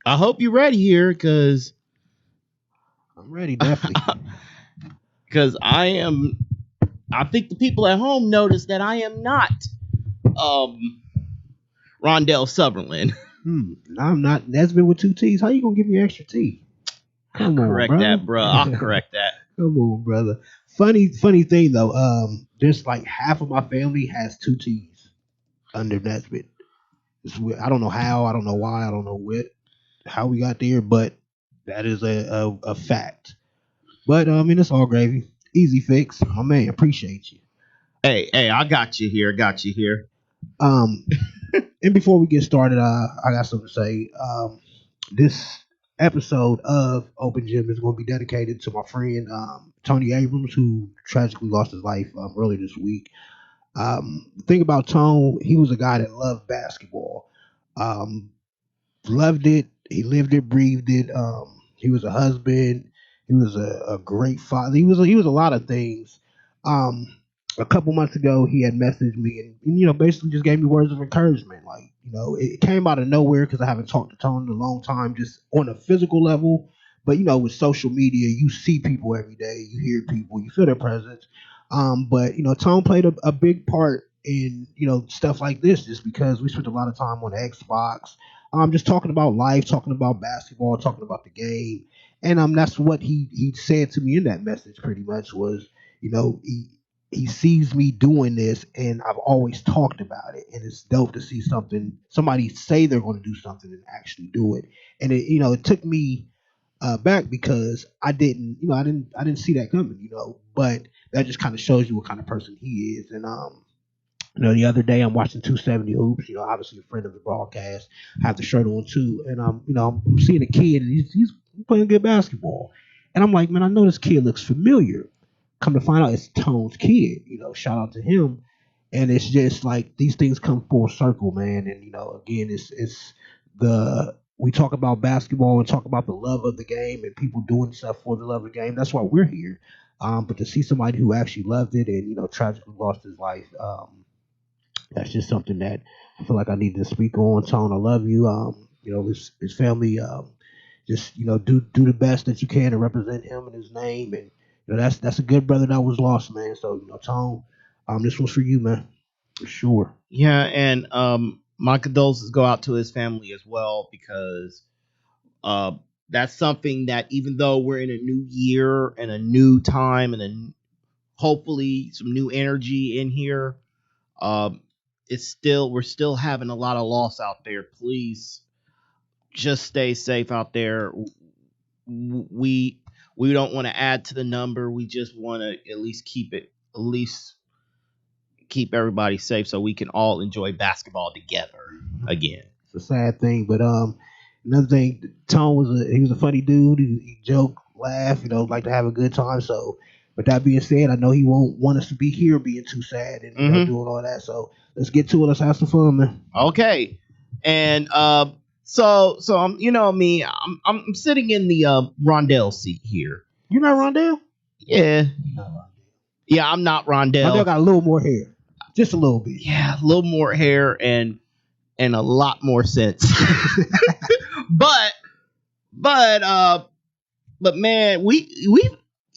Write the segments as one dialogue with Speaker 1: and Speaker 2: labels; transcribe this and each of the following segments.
Speaker 1: I hope you're ready here, because
Speaker 2: I'm ready, definitely.
Speaker 1: Because I think the people at home notice that I am not Rondell Sutherland.
Speaker 2: I'm not Desmond with 2 T's. How you gonna give me extra T? Come on,
Speaker 1: correct
Speaker 2: brother.
Speaker 1: that, bro. I'll correct that.
Speaker 2: Come on, brother. Funny thing though. There's like half of my family has 2 T's under Nesbitt. I don't know how. I don't know why. I don't know how we got there, but that is a fact. But it's all gravy. Easy fix. My man, appreciate you.
Speaker 1: Hey, I got you here.
Speaker 2: And before we get started, I got something to say. This episode of Open Gym is going to be dedicated to my friend Tony Abrams, who tragically lost his life earlier this week. The thing about Tone, he was a guy that loved basketball. Loved it. He lived it, breathed it. He was a husband. He was a great father. He was a lot of things. A couple months ago, he had messaged me and basically just gave me words of encouragement. Like, it came out of nowhere because I haven't talked to Tone in a long time, just on a physical level. But with social media, you see people every day, you hear people, you feel their presence. But Tone played a big part in stuff like this, just because we spent a lot of time on Xbox, just talking about life, talking about basketball, talking about the game. And that's what he said to me in that message. Pretty much was, he sees me doing this, and I've always talked about it, and it's dope to see somebody say they're going to do something and actually do it. And it took me back, because I didn't see that coming, but that just kind of shows you what kind of person he is. And the other day I'm watching 270 Hoops, obviously a friend of the broadcast, I have the shirt on too, and I'm seeing a kid, and he's playing good basketball, and I'm like, man, I know this kid looks familiar. Come to find out, it's Tone's kid. Shout out to him. And it's just like these things come full circle, man. And again, it's we talk about basketball and talk about the love of the game and people doing stuff for the love of the game. That's why we're here. But to see somebody who actually loved it and tragically lost his life, that's just something that I feel like I need to speak on. Tone, I love you. His family, just do the best that you can to represent him and his name. And that's a good brother that was lost, man. So Tone, this one's for you, man, for sure.
Speaker 1: Yeah, and my condolences go out to his family as well, because that's something that, even though we're in a new year and a new time and hopefully some new energy in here, we're still having a lot of loss out there. Please just stay safe out there. We don't want to add to the number. We just want to at least keep everybody safe so we can all enjoy basketball together again.
Speaker 2: It's a sad thing, but another thing, Tone was a funny dude. He joked, laughed, like to have a good time. So, with that being said, I know he won't want us to be here being too sad and doing all that. So let's get to it. Let's have some fun, man.
Speaker 1: Okay, and so I'm me. I'm sitting in the Rondell seat here.
Speaker 2: You're not Rondell?
Speaker 1: Yeah. Yeah, I'm not Rondell.
Speaker 2: Rondell got a little more hair. Just a little bit.
Speaker 1: Yeah, a little more hair and a lot more sense. but man, we've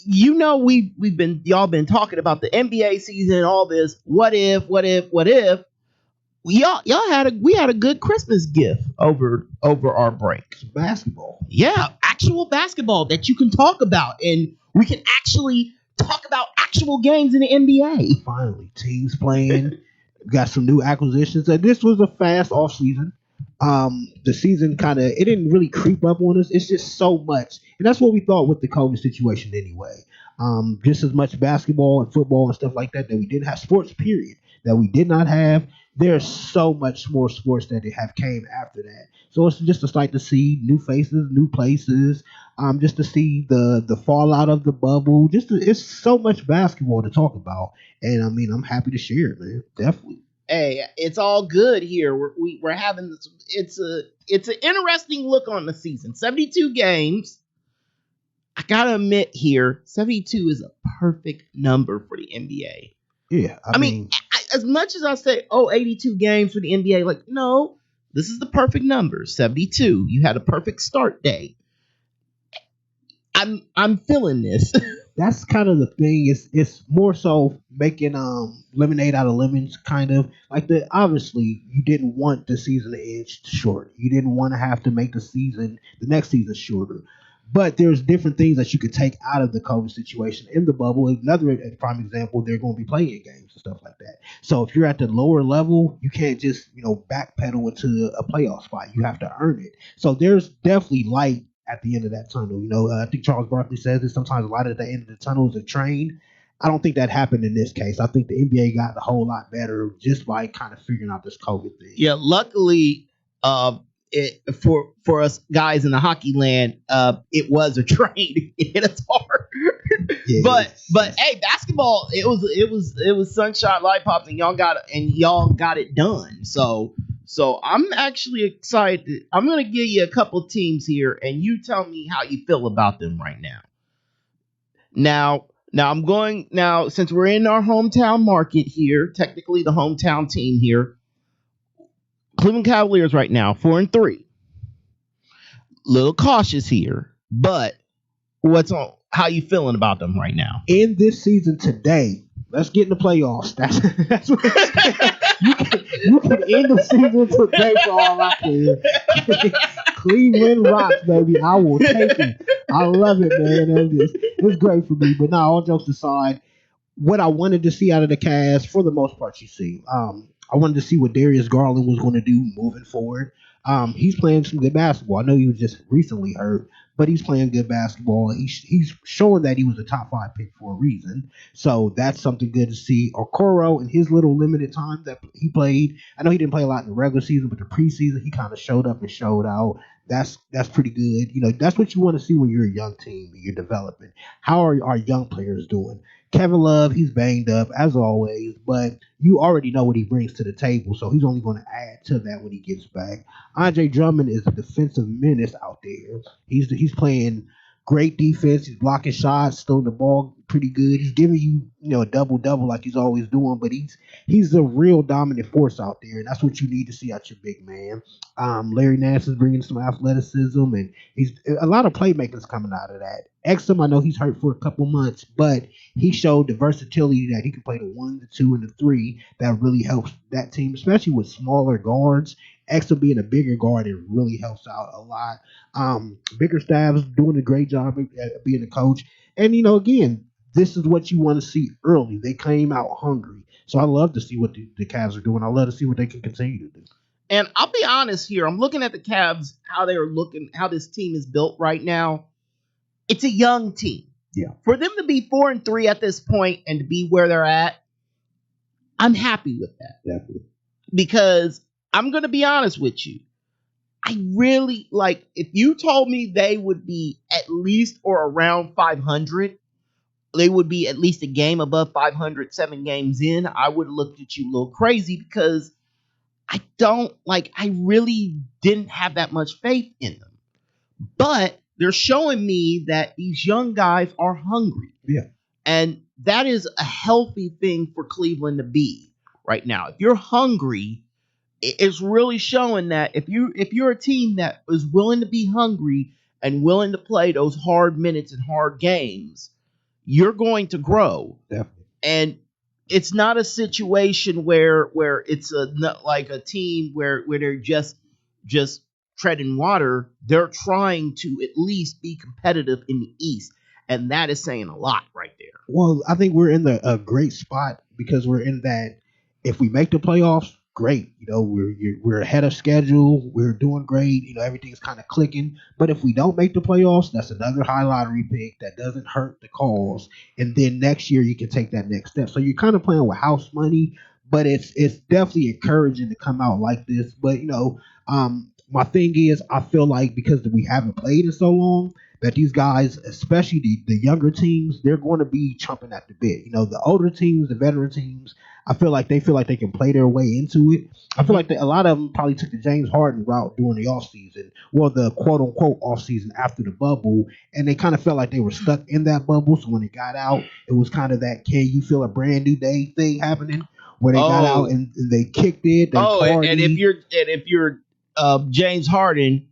Speaker 1: y'all been talking about the NBA season and all this. What if? We had a good Christmas gift over our break.
Speaker 2: Basketball.
Speaker 1: Yeah, actual basketball that you can talk about, and we can actually talk about actual games in the NBA.
Speaker 2: Finally, teams playing. We got some new acquisitions. And this was a fast off season. The season it didn't really creep up on us. It's just so much, and that's what we thought with the COVID situation anyway. Just as much basketball and football and stuff like that we didn't have. Sports, period, that we did not have. There's so much more sports that have came after that. So it's just a sight to see new faces, new places. Just to see the fallout of the bubble. It's so much basketball to talk about, and I'm happy to share it, man. Definitely.
Speaker 1: Hey, it's all good here. We're having this. It's an interesting look on the season. 72 games. I gotta admit here, 72 is a perfect number for the NBA.
Speaker 2: Yeah, I mean,
Speaker 1: as much as I say, 82 games for the NBA, like, no, This is the perfect number, 72. You had a perfect start day. I'm feeling this.
Speaker 2: That's kind of the thing. It's more so making lemonade out of lemons, kind of like the obviously you didn't want the season to end short. You didn't want to have to make the next season shorter. But there's different things that you could take out of the COVID situation in the bubble. Another prime example, they're going to be playing games and stuff like that. So if you're at the lower level, you can't just backpedal into a playoff spot. You have to earn it. So there's definitely light at the end of that tunnel. I think Charles Barkley says that sometimes a lot at the end of the tunnel is a train. I don't think that happened in this case. I think the NBA got a whole lot better just by kind of figuring out this COVID thing.
Speaker 1: Yeah, luckily, for us guys in the hockey land, it was a train. It hit us hard. Yeah, but hey, basketball, it was sunshine, light pops, and y'all got it done. So I'm actually excited. I'm gonna give you a couple teams here, and you tell me how you feel about them right now. Now I'm going since we're in our hometown market here, technically the hometown team here. Cleveland Cavaliers right now, 4-3. Little cautious here, but how you feeling about them right now?
Speaker 2: In this season today, let's get in the playoffs. That's what you can end the season today for all I care. Cleveland rocks, baby. I will take it. I love it, man. It's great for me. But no, all jokes aside, what I wanted to see out of the Cavs, for the most part, you see. I wanted to see what Darius Garland was going to do moving forward. He's playing some good basketball. I know he was just recently hurt, but he's playing good basketball. He's showing that he was a top 5 pick for a reason. So that's something good to see. Okoro, in his little limited time that he played, I know he didn't play a lot in the regular season, but the preseason, he kind of showed up and showed out. That's pretty good. That's what you want to see when you're a young team and you're developing. How are our young players doing? Kevin Love, he's banged up as always, but you already know what he brings to the table, so he's only going to add to that when he gets back. Andre Drummond is a defensive menace out there. He's playing great defense. He's blocking shots, throwing the ball pretty good. He's giving you a double like he's always doing, but he's a real dominant force out there, and that's what you need to see out your big man. Larry Nance is bringing some athleticism, and he's a lot of playmakers coming out of that. Exum, I know he's hurt for a couple months, but he showed the versatility that he can play the 1, the 2, and the 3. That really helps that team, especially with smaller guards. Exum being a bigger guard, it really helps out a lot. Bickerstaff's doing a great job at being a coach. And, again, this is what you want to see early. They came out hungry. So I love to see what the Cavs are doing. I love to see what they can continue to do.
Speaker 1: And I'll be honest here. I'm looking at the Cavs, how this team is built right now. It's a young team.
Speaker 2: Yeah.
Speaker 1: For them to be 4-3 at this point and to be where they're at, I'm happy with that.
Speaker 2: Definitely.
Speaker 1: Because I'm going to be honest with you. I really if you told me they would be at least or around 500, they would be at least a game above 500, 7 games in, I would have looked at you a little crazy because I really didn't have that much faith in them. But they're showing me that these young guys are hungry.
Speaker 2: Yeah.
Speaker 1: And that is a healthy thing for Cleveland to be right now. If you're hungry, it's really showing that if you're a team that is willing to be hungry and willing to play those hard minutes and hard games, you're going to grow.
Speaker 2: Definitely.
Speaker 1: And it's not a situation where it's a team where they're just treading water. They're trying to at least be competitive in the East, and that is saying a lot right there.
Speaker 2: Well, I think we're in a great spot because we're in that. If we make the playoffs, great. We're ahead of schedule. We're doing great. Everything's kind of clicking. But if we don't make the playoffs, that's another high lottery pick that doesn't hurt the cause. And then next year you can take that next step. So you're kind of playing with house money, but it's definitely encouraging to come out like this. But my thing is, I feel like because we haven't played in so long, that these guys, especially the younger teams, they're going to be chomping at the bit. The older teams, the veteran teams, I feel like they can play their way into it. I feel like a lot of them probably took the James Harden route during the offseason, well, the quote-unquote offseason after the bubble, and they kind of felt like they were stuck in that bubble. So when they got out, it was kind of that can you feel a brand new day thing happening where they got out and they kicked it.
Speaker 1: And if you're James Harden,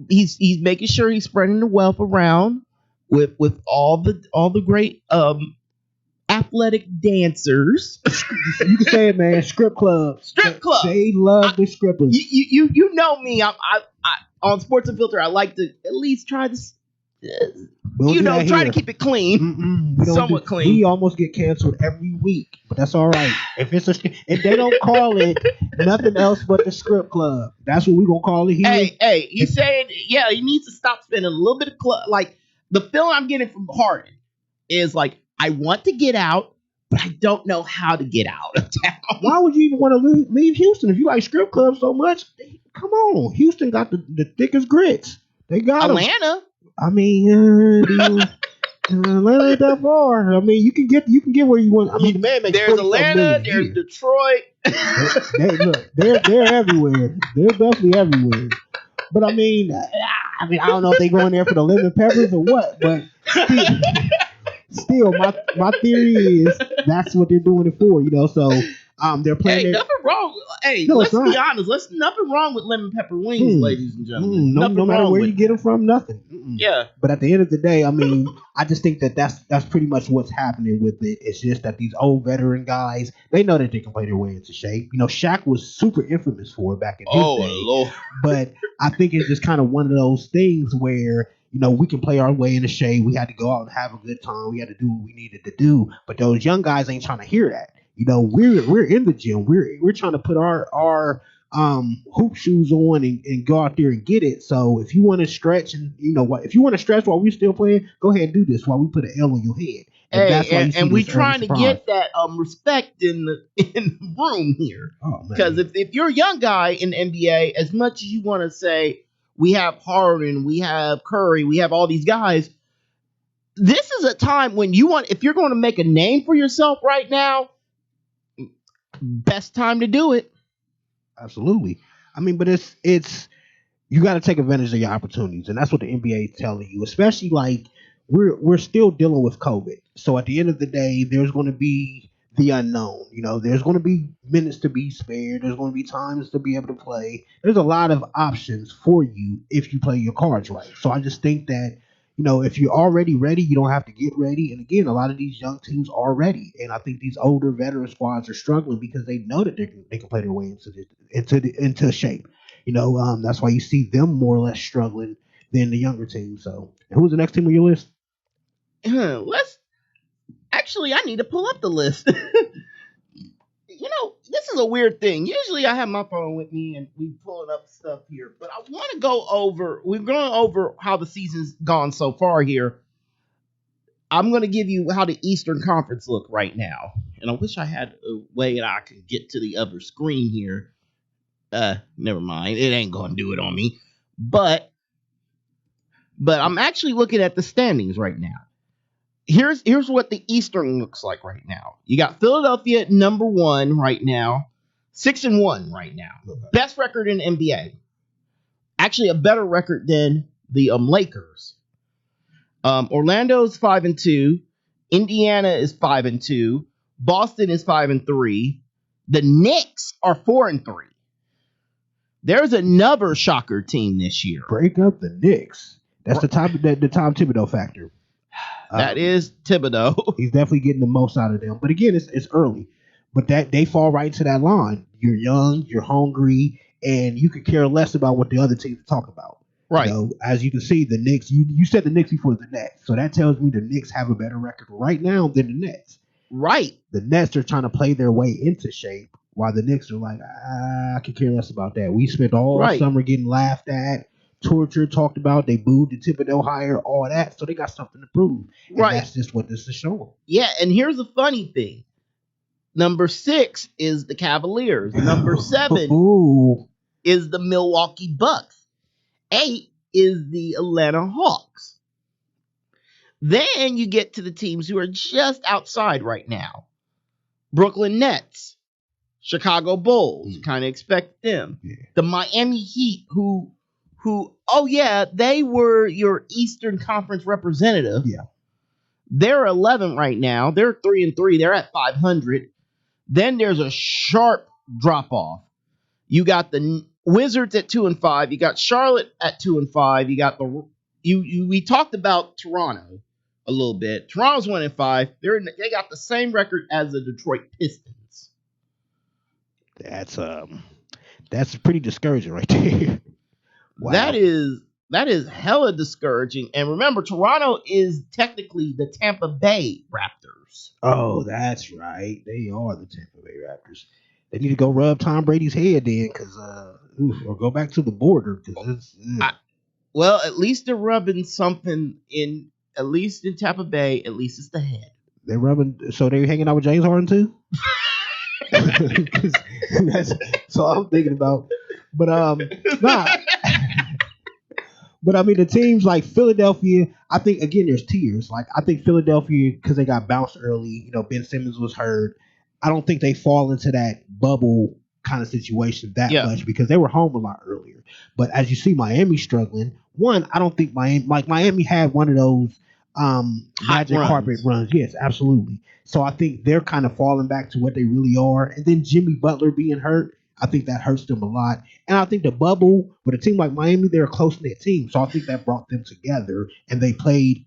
Speaker 1: he's making sure he's spreading the wealth around with all the great athletic dancers.
Speaker 2: You can say it, man. Strip clubs.
Speaker 1: Strip club.
Speaker 2: They love the strippers.
Speaker 1: You know me. I on Sports Unfiltered, I like to at least try to try to keep it clean, somewhat clean.
Speaker 2: We almost get canceled every week, but that's all right. If they don't call it nothing else but the strip club, that's what we gonna call it here.
Speaker 1: Hey, he's saying, yeah, he needs to stop spending a little bit of club. Like the feeling I'm getting from Harden is like, I want to get out, but I don't know how to get out of town.
Speaker 2: Why would you even want to leave Houston if you like strip clubs so much? Come on, Houston got the thickest grits. They got
Speaker 1: Atlanta.
Speaker 2: Them. I mean, Atlanta ain't that far. I mean, you can get where you want. I mean, the man makes
Speaker 1: there's Atlanta, there's Detroit.
Speaker 2: They're everywhere. They're definitely everywhere. But I mean, I don't know if they going there for the lemon peppers or what. But still, my theory is that's what they're doing it for. So they're playing.
Speaker 1: Hey, nothing wrong. Hey, no, let's be honest. Nothing wrong with lemon pepper wings, ladies and gentlemen.
Speaker 2: No matter where you get them from, nothing.
Speaker 1: Yeah.
Speaker 2: But at the end of the day, I mean, I just think that's pretty much what's happening with it. It's just that these old veteran guys, they know that they can play their way into shape. Shaq was super infamous for it back in his day.
Speaker 1: Lord.
Speaker 2: But I think it's just kind of one of those things where we can play our way into shape. We had to go out and have a good time. We had to do what we needed to do. But those young guys ain't trying to hear that. We're in the gym. We're trying to put our hoop shoes on and go out there and get it. So if you want to stretch and if you want to stretch while we're still playing, go ahead and do this while we put an L on your head.
Speaker 1: And we trying to get that respect in the room here. Because if you're a young guy in the NBA, as much as you want to say we have Harden, we have Curry, we have all these guys, this is a time when if you're going to make a name for yourself right now, best time to do it.
Speaker 2: Absolutely. I mean, but it's you got to take advantage of your opportunities, and that's what the NBA is telling you. Especially like we're still dealing with COVID, so at the end of the day, there's going to be the unknown. There's going to be minutes to be spared. There's going to be times to be able to play. There's a lot of options for you if you play your cards right. So I just think that if you're already ready, you don't have to get ready. And again, a lot of these young teams are ready, and I think these older veteran squads are struggling because they know that they can play their way into shape. That's why you see them more or less struggling than the younger team. So, and who's the next team on your list?
Speaker 1: I need to pull up the list. This is a weird thing. Usually I have my phone with me and we pulling up stuff here, but I want to we're going over how the season's gone so far here. I'm going to give you how the Eastern Conference look right now. And I wish I had a way that I could get to the other screen here. Never mind. It ain't going to do it on me. But I'm actually looking at the standings right now. Here's what the Eastern looks like right now. You got Philadelphia at number 1 right now, 6-1 right now. Okay. Best record in the NBA. Actually, a better record than the Lakers. Orlando's 5-2. Indiana is 5-2. Boston is 5-3. The Knicks are 4-3. There's another shocker team this year.
Speaker 2: Break up the Knicks. That's the Tom Thibodeau factor.
Speaker 1: That is Thibodeau.
Speaker 2: He's definitely getting the most out of them. But again, it's early. But that they fall right into that line. You're young, you're hungry, and you could care less about what the other teams talk about.
Speaker 1: Right.
Speaker 2: As you can see, the Knicks, you said the Knicks before the Nets. So that tells me the Knicks have a better record right now than the Nets.
Speaker 1: Right.
Speaker 2: The Nets are trying to play their way into shape, while the Knicks are like, I could care less about that. We spent all summer getting laughed at, tortured, talked about. They booed the Thibodeau hire, all that. So they got something to prove. And that's just what this is showing.
Speaker 1: Yeah, and here's the funny thing. Number 6 is the Cavaliers. Number 7 is the Milwaukee Bucks. 8 is the Atlanta Hawks. Then you get to the teams who are just outside right now. Brooklyn Nets, Chicago Bulls, kind of expect them. Yeah. The Miami Heat, who, they were your Eastern Conference representative.
Speaker 2: Yeah.
Speaker 1: They're 11 right now. They're 3-3. They're at 500. Then there's a sharp drop off. You got the Wizards at 2-5. You got Charlotte at 2-5. You got we talked about Toronto a little bit. Toronto's 1-5. They got the same record as the Detroit Pistons.
Speaker 2: That's pretty discouraging right there.
Speaker 1: Wow. That is hella discouraging. And remember, Toronto is technically the Tampa Bay Raptors.
Speaker 2: Oh, that's right. They are the Tampa Bay Raptors. They need to go rub Tom Brady's head then, or go back to the border.
Speaker 1: Well, at least they're rubbing something in. At least in Tampa Bay, at least it's the head.
Speaker 2: They're rubbing. So they're hanging out with James Harden too. That's all I'm thinking about. But nah. But I mean, the teams like Philadelphia, I think again there's tiers. Like I think Philadelphia, because they got bounced early, Ben Simmons was hurt. I don't think they fall into that bubble kind of situation that much because they were home a lot earlier. But as you see, Miami struggling. One, I don't think Miami had one of those magic carpet runs. Yes, absolutely. So I think they're kind of falling back to what they really are. And then Jimmy Butler being hurt, I think that hurts them a lot. And I think the bubble, with a team like Miami, they're a close-knit team. So I think that brought them together, and they played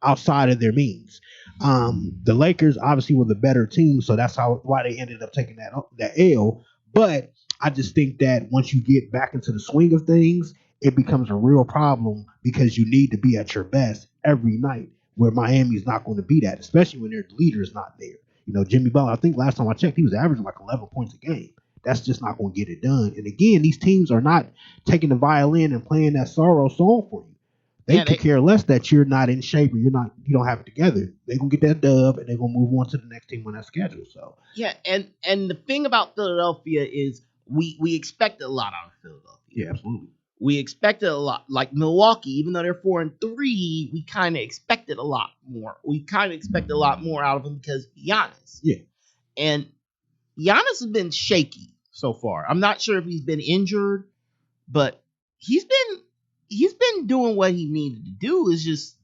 Speaker 2: outside of their means. The Lakers obviously were the better team, so that's why they ended up taking that L. But I just think that once you get back into the swing of things, it becomes a real problem because you need to be at your best every night, where Miami's not going to be that, especially when their leader is not there. Jimmy Butler, I think last time I checked, he was averaging like 11 points a game. That's just not going to get it done. And again, these teams are not taking the violin and playing that sorrow song for you. They could care less that you're not in shape or you don't have it together. They're gonna get that dub and they're gonna move on to the next team on that schedule. So
Speaker 1: and the thing about Philadelphia is we expected a lot out of Philadelphia.
Speaker 2: Yeah, absolutely.
Speaker 1: We expected a lot. Like Milwaukee, even though they're 4-3, we kind of expected a lot more. We kind of expected a lot more out of them because Giannis.
Speaker 2: Yeah.
Speaker 1: And Giannis has been shaky so far. I'm not sure if he's been injured, but he's been doing what he needed to do. It's just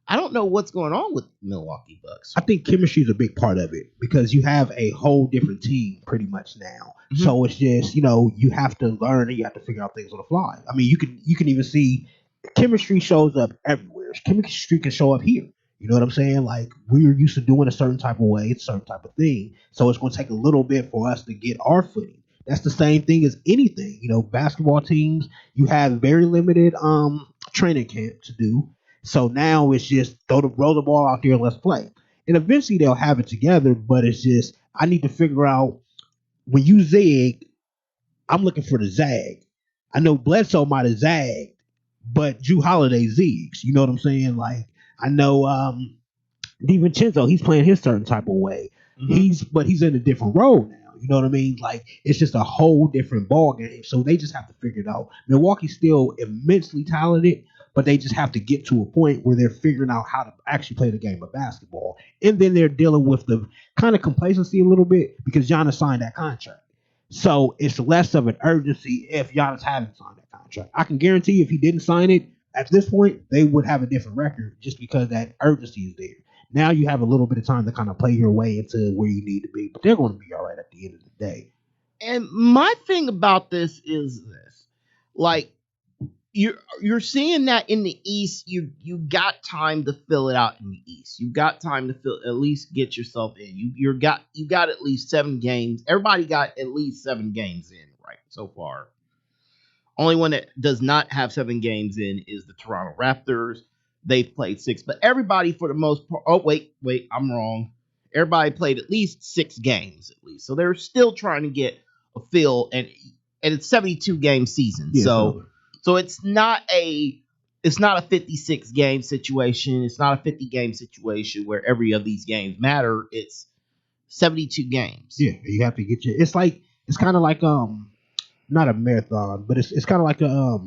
Speaker 1: I don't know what's going on with Milwaukee Bucks.
Speaker 2: I think chemistry is a big part of it because you have a whole different team pretty much now. Mm-hmm. So it's just, you have to learn and you have to figure out things on the fly. I mean, you can even see chemistry shows up everywhere. Chemistry can show up here. You know what I'm saying? Like, we're used to doing a certain type of way, a certain type of thing. So it's going to take a little bit for us to get our footing. That's the same thing as anything. Basketball teams, you have very limited training camp to do. So now it's just roll the ball out there and let's play. And eventually they'll have it together, but it's just I need to figure out when you zig, I'm looking for the zag. I know Bledsoe might have zagged, but Jrue Holiday zigs. You know what I'm saying? Like I know DiVincenzo, he's playing his certain type of way. Mm-hmm. He's in a different role now. You know what I mean? Like, it's just a whole different ball game. So they just have to figure it out. Milwaukee's still immensely talented, but they just have to get to a point where they're figuring out how to actually play the game of basketball. And then they're dealing with the kind of complacency a little bit because Giannis signed that contract. So it's less of an urgency if Giannis hadn't signed that contract. I can guarantee if he didn't sign it, at this point, they would have a different record just because that urgency is there. Now you have a little bit of time to kind of play your way into where you need to be, but they're going to be all right at the end of the day.
Speaker 1: And my thing about this is this: like you're seeing that in the East, you got time to fill it out in the East. You got time to at least get yourself in. You got at least 7 games. Everybody got at least 7 games in right so far. Only one that does not have 7 games in is the Toronto Raptors. They've played 6, but everybody for the most part. Oh, wait, I'm wrong. Everybody played at least 6 games at least. So they're still trying to get a feel, and it's 72 game season. Yeah, so it's not a 56 game situation. It's not a 50 game situation where every of these games matter. It's 72 games.
Speaker 2: Yeah, you have to get your. It's kind of like not a marathon, but it's kind of like a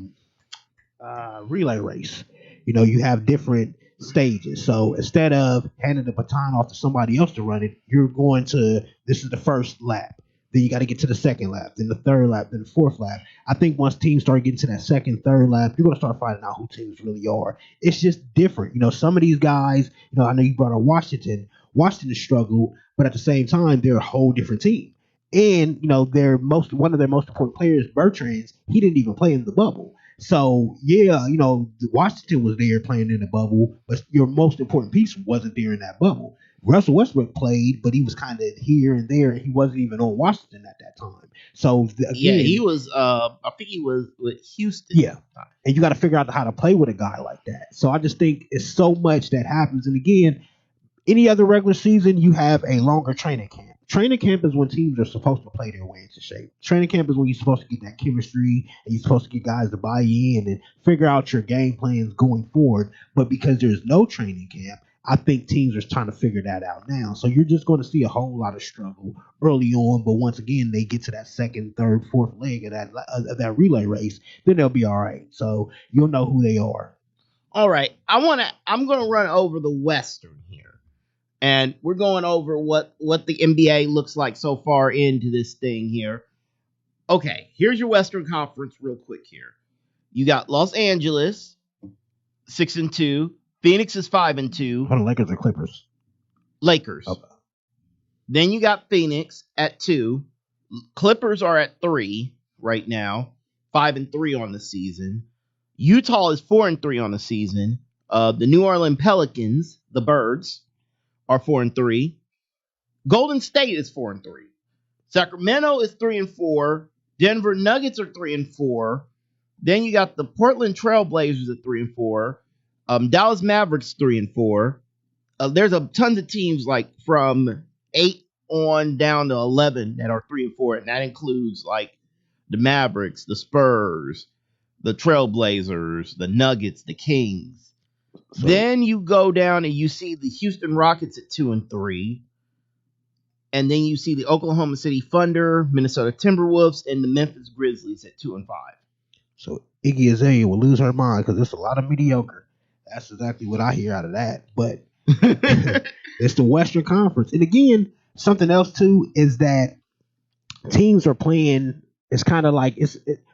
Speaker 2: relay race. You have different stages. So instead of handing the baton off to somebody else to run it, this is the first lap. Then you got to get to the second lap, then the third lap, then the fourth lap. I think once teams start getting to that second, third lap, you're going to start finding out who teams really are. It's just different. Some of these guys, I know you brought up Washington. Washington struggled, but at the same time, they're a whole different team. And one of their most important players, Bertrand, he didn't even play in the bubble. So yeah, Washington was there playing in the bubble, but your most important piece wasn't there in that bubble. Russell Westbrook played, but he was kind of here and there. He wasn't even on Washington at that time. So
Speaker 1: Yeah,
Speaker 2: again,
Speaker 1: he was. I think he was with Houston.
Speaker 2: yeah, and you got to figure out how to play with a guy like that. So I just think it's so much that happens. And again, any other regular season, you have a longer training camp. Training camp is when teams are supposed to play their way into shape. Training camp is when you're supposed to get that chemistry and you're supposed to get guys to buy in and figure out your game plans going forward. But because there's no training camp, I think teams are trying to figure that out now. So you're just going to see a whole lot of struggle early on. But once again, they get to that second, third, fourth leg of that relay race, then they'll be all right. So you'll know who they are.
Speaker 1: All right, I'm gonna run over the Western here. And we're going over what the NBA looks like so far into this thing here. Okay, here's your Western Conference real quick here. You got Los Angeles, 6-2. Phoenix is 5-2.
Speaker 2: Hold on, Lakers or Clippers?
Speaker 1: Lakers.
Speaker 2: Okay.
Speaker 1: Then you got Phoenix at 2. Clippers are at 3 right now, 5-3 on the season. Utah is 4-3 on the season. The New Orleans Pelicans, the Birds, are 4-3. Golden State is 4-3. Sacramento is 3-4. Denver Nuggets are 3-4. Then you got the Portland Trailblazers at 3-4. Dallas Mavericks 3-4. There's a tons of teams like from 8 on down to 11 that are 3-4, and that includes like the Mavericks, the Spurs, the Trailblazers, the Nuggets, the Kings. So, then you go down and you see the Houston Rockets at 2-3. And then you see the Oklahoma City Thunder, Minnesota Timberwolves, and the Memphis Grizzlies at 2-5.
Speaker 2: So Iggy Azalea will lose her mind because there's a lot of mediocre. That's exactly what I hear out of that. But it's the Western Conference. And again, something else too is that teams are playing. It's kind of like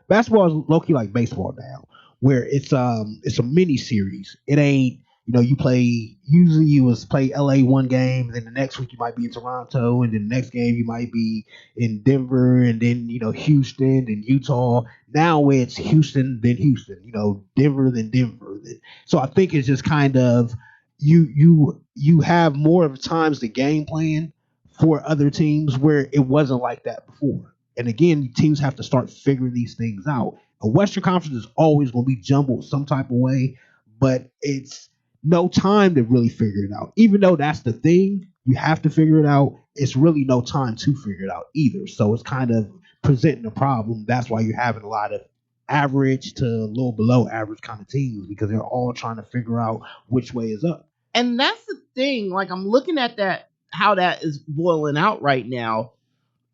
Speaker 2: basketball is low-key like baseball now, where it's a mini series. It ain't you play. Usually you play LA one game, and then the next week you might be in Toronto, and then the next game you might be in Denver, and then Houston, then Utah. Now it's Houston, then Houston. Denver, then Denver. So I think it's just kind of you have more of times the game plan for other teams where it wasn't like that before. And again, teams have to start figuring these things out. A Western Conference is always going to be jumbled some type of way, but it's no time to really figure it out. Even though that's the thing, you have to figure it out. It's really no time to figure it out either. So it's kind of presenting a problem. That's why you're having a lot of average to a little below average kind of teams because they're all trying to figure out which way is up.
Speaker 1: And that's the thing. Like I'm looking at that, how that is boiling out right now.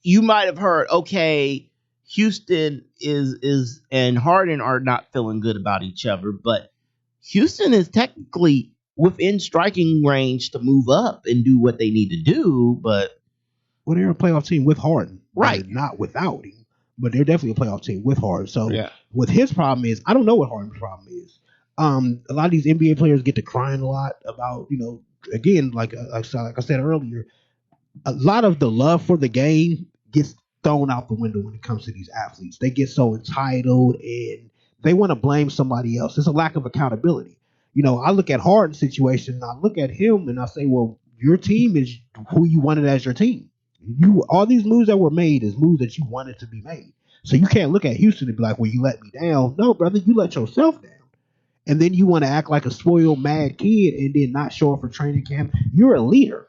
Speaker 1: You might have heard, okay, Houston is and Harden are not feeling good about each other, but Houston is technically within striking range to move up and do what they need to do, but
Speaker 2: they're a playoff team with Harden,
Speaker 1: right?
Speaker 2: Not without him, but they're definitely a playoff team with Harden. So
Speaker 1: yeah.
Speaker 2: What his problem is, I don't know what Harden's problem is. A lot of these NBA players get to crying a lot about, again, like I said earlier, a lot of the love for the game gets thrown out the window when it comes to these athletes. They get so entitled and they want to blame somebody else. It's a lack of accountability. I look at Harden's situation and I look at him and I say, well, your team is who you wanted as your team. All these moves that were made is moves that you wanted to be made. So you can't look at Houston and be like, well, you let me down. No, brother, you let yourself down. And then you want to act like a spoiled, mad kid and then not show up for training camp. You're a leader.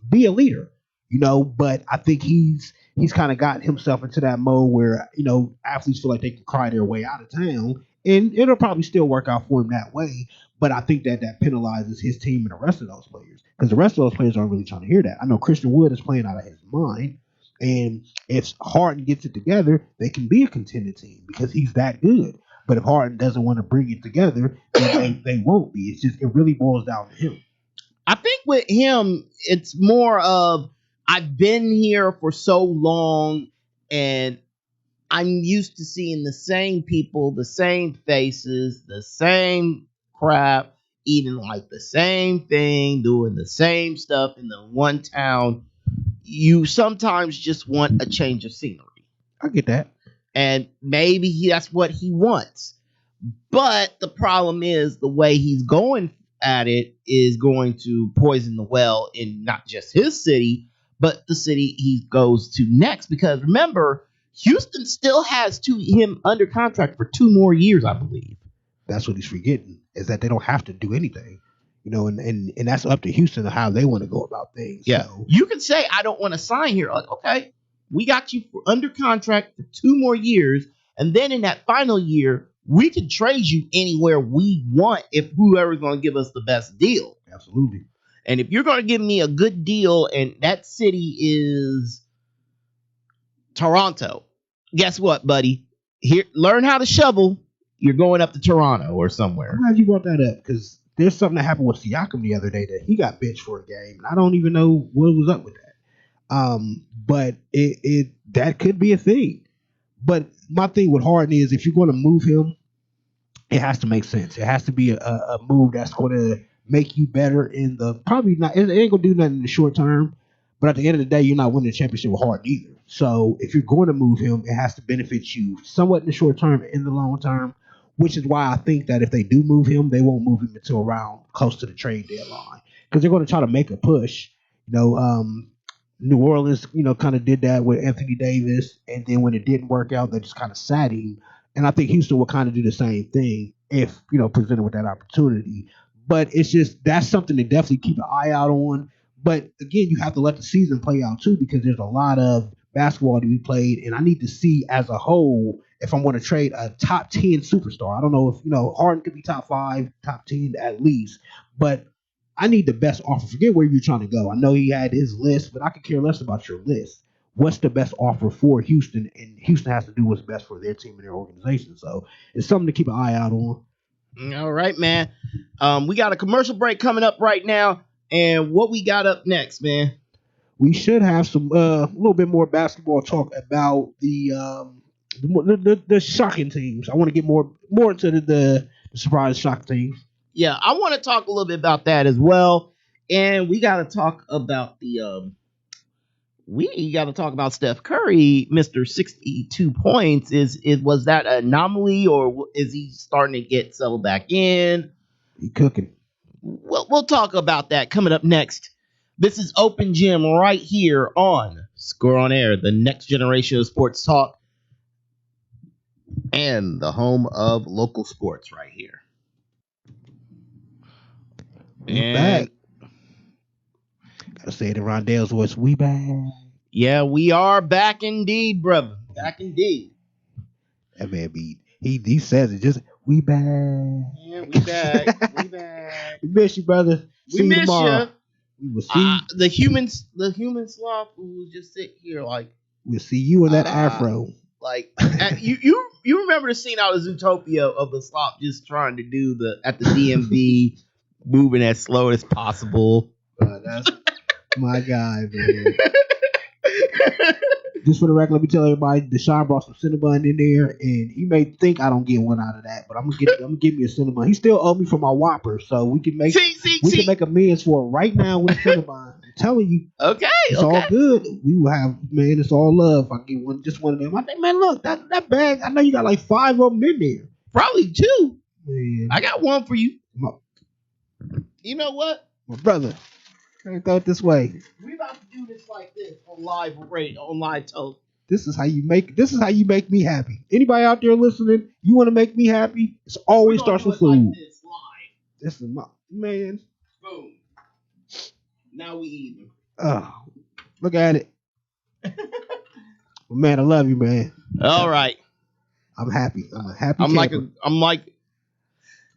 Speaker 2: Be a leader. But I think he's kind of got himself into that mode where, athletes feel like they can cry their way out of town. And it'll probably still work out for him that way. But I think that penalizes his team and the rest of those players. Because the rest of those players aren't really trying to hear that. I know Christian Wood is playing out of his mind. And if Harden gets it together, they can be a contending team because he's that good. But if Harden doesn't want to bring it together, then they won't be. It really boils down to him.
Speaker 1: I think with him, it's more of I've been here for so long and I'm used to seeing the same people, the same faces, the same crap, eating like the same thing, doing the same stuff in the one town. you sometimes just want a change of scenery.
Speaker 2: I get that.
Speaker 1: And maybe that's what he wants. But the problem is the way he's going at it is going to poison the well in not just his city, but the city he goes to next. Because remember, Houston still has him under contract for 2 more years, I believe.
Speaker 2: That's what he's forgetting, is that they don't have to do anything. And that's up to Houston how they want to go about things.
Speaker 1: Yeah.
Speaker 2: So.
Speaker 1: You can say, I don't want to sign here. Like, okay, we got you under contract for 2 more years. And then in that final year, we can trade you anywhere we want if whoever's going to give us the best deal.
Speaker 2: Absolutely.
Speaker 1: And if you're going to give me a good deal and that city is Toronto, guess what, buddy? Here, learn how to shovel. You're going up to Toronto or somewhere.
Speaker 2: I'm glad you brought that up because there's something that happened with Siakam the other day that he got benched for a game. And I don't even know what was up with that. But it that could be a thing. But my thing with Harden is if you're going to move him, it has to make sense. It has to be a move that's going to make you better in the probably not. It ain't going to do nothing in the short term. But at the end of the day, you're not winning the championship with Harden either. So if you're going to move him, it has to benefit you somewhat in the short term and in the long term. Which is why I think that if they do move him, they won't move him until around close to the trade deadline because they're going to try to make a push. New Orleans, kind of did that with Anthony Davis, and then when it didn't work out, they just kind of sat him. And I think Houston will kind of do the same thing if presented with that opportunity. But it's just that's something to definitely keep an eye out on. But again, you have to let the season play out too because there's a lot of basketball to be played, and I need to see as a whole if I'm going to trade a top 10 superstar. I don't know if Harden could be top 5, top 10 at least, but I need the best offer. Forget where you're trying to go. I know he had his list, but I could care less about your list. What's the best offer for Houston? And Houston has to do what's best for their team and their organization. So it's something to keep an eye out on.
Speaker 1: All right, man. We got a commercial break coming up right now. And what we got up next, man?
Speaker 2: We should have some a little bit more basketball talk about the shocking teams. I want to get more into the surprise shock teams.
Speaker 1: Yeah, I want to talk a little bit about that as well. And we got to talk about we got to talk about Steph Curry, Mr. 62 points. Was that an anomaly or is he starting to get settled back in?
Speaker 2: He cooking.
Speaker 1: We'll talk about that coming up next. This is Open Gym right here on Score on Air, the next generation of sports talk and the home of local sports right here.
Speaker 2: We back. Gotta say it in Rondale's voice. We back.
Speaker 1: Yeah, we are back indeed, brother. Back indeed.
Speaker 2: That man he says it just we back.
Speaker 1: Yeah, we back. We back.
Speaker 2: We miss you, brother.
Speaker 1: We miss you.
Speaker 2: We will see
Speaker 1: the human sloth who just sit here like
Speaker 2: we'll see you in that afro.
Speaker 1: Like you remember the scene out of Zootopia of the sloth just trying to do at the DMV moving as slow as possible.
Speaker 2: That's my guy, man. Just for the record, let me tell everybody, Deshawn brought some Cinnabon in there, and he may think I don't get one out of that, but I'm gonna give me a Cinnabon. He still owe me for my Whopper, so we can make can make amends for it right now with Cinnabon. I'm telling you, it's all good. We will have, man. It's all love. I get just one of them. I think, man, look that bag. I know you got like 5 of them in there.
Speaker 1: Probably 2.
Speaker 2: Man,
Speaker 1: I got one for you. You know what,
Speaker 2: my brother? I throw it this way.
Speaker 1: We about to do this like this on live toast.
Speaker 2: This is how you make me happy. Anybody out there listening, you want to make me happy? It's always starts with food.
Speaker 1: Like this live.
Speaker 2: This is my man.
Speaker 1: Boom. Now we even.
Speaker 2: Oh, look at it. Well, man, I love you, man.
Speaker 1: All right.
Speaker 2: I'm happy. I'm a happy.
Speaker 1: I'm like,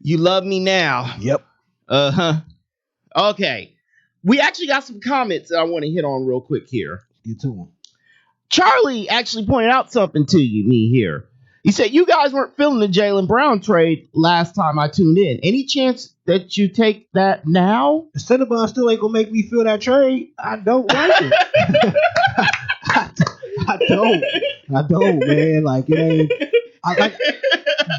Speaker 1: you love me now.
Speaker 2: Yep.
Speaker 1: Okay. We actually got some comments that I want to hit on real quick here.
Speaker 2: Get to them.
Speaker 1: Charlie actually pointed out something to me here. He said, you guys weren't feeling the Jaylen Brown trade last time I tuned in. Any chance that you take that now?
Speaker 2: The Cinnabon still ain't going to make me feel that trade. I don't like it. I don't, man. Like, it ain't.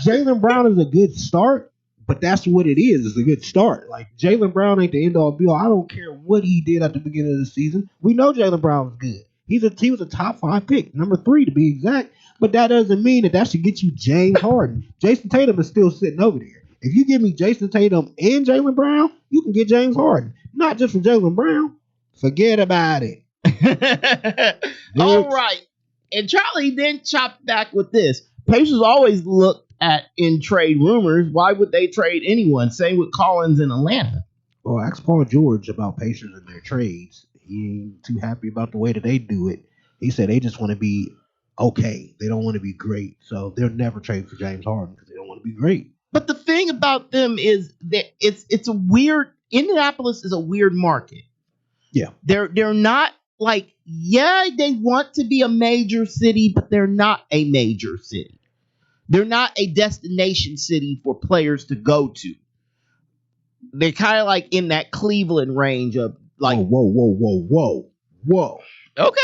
Speaker 2: Jaylen Brown is a good start, But that's what it is. It's a good start. Like Jaylen Brown ain't the end all be all. I don't care what he did at the beginning of the season. We know Jaylen Brown was good. He was a top 5 pick, number 3 to be exact. But that doesn't mean that should get you James Harden. Jason Tatum is still sitting over there. If you give me Jason Tatum and Jaylen Brown, you can get James Harden. Not just for Jaylen Brown. Forget about it.
Speaker 1: All right. And Charlie then chopped back with this. Pacers always looked at in trade rumors. Why would they trade anyone? Same with Collins in Atlanta.
Speaker 2: Well, ask Paul George about Pacers and their trades. He ain't too happy about the way that they do it. He said they just want to be okay. They don't want to be great. So they'll never trade for James Harden because they don't want to be great.
Speaker 1: But the thing about them is that it's a weird. Indianapolis is a weird market.
Speaker 2: Yeah,
Speaker 1: they're not like, yeah, they want to be a major city, but they're not a major city. They're not a destination city for players to go to. They're kind of like in that Cleveland range of like,
Speaker 2: whoa.
Speaker 1: Okay.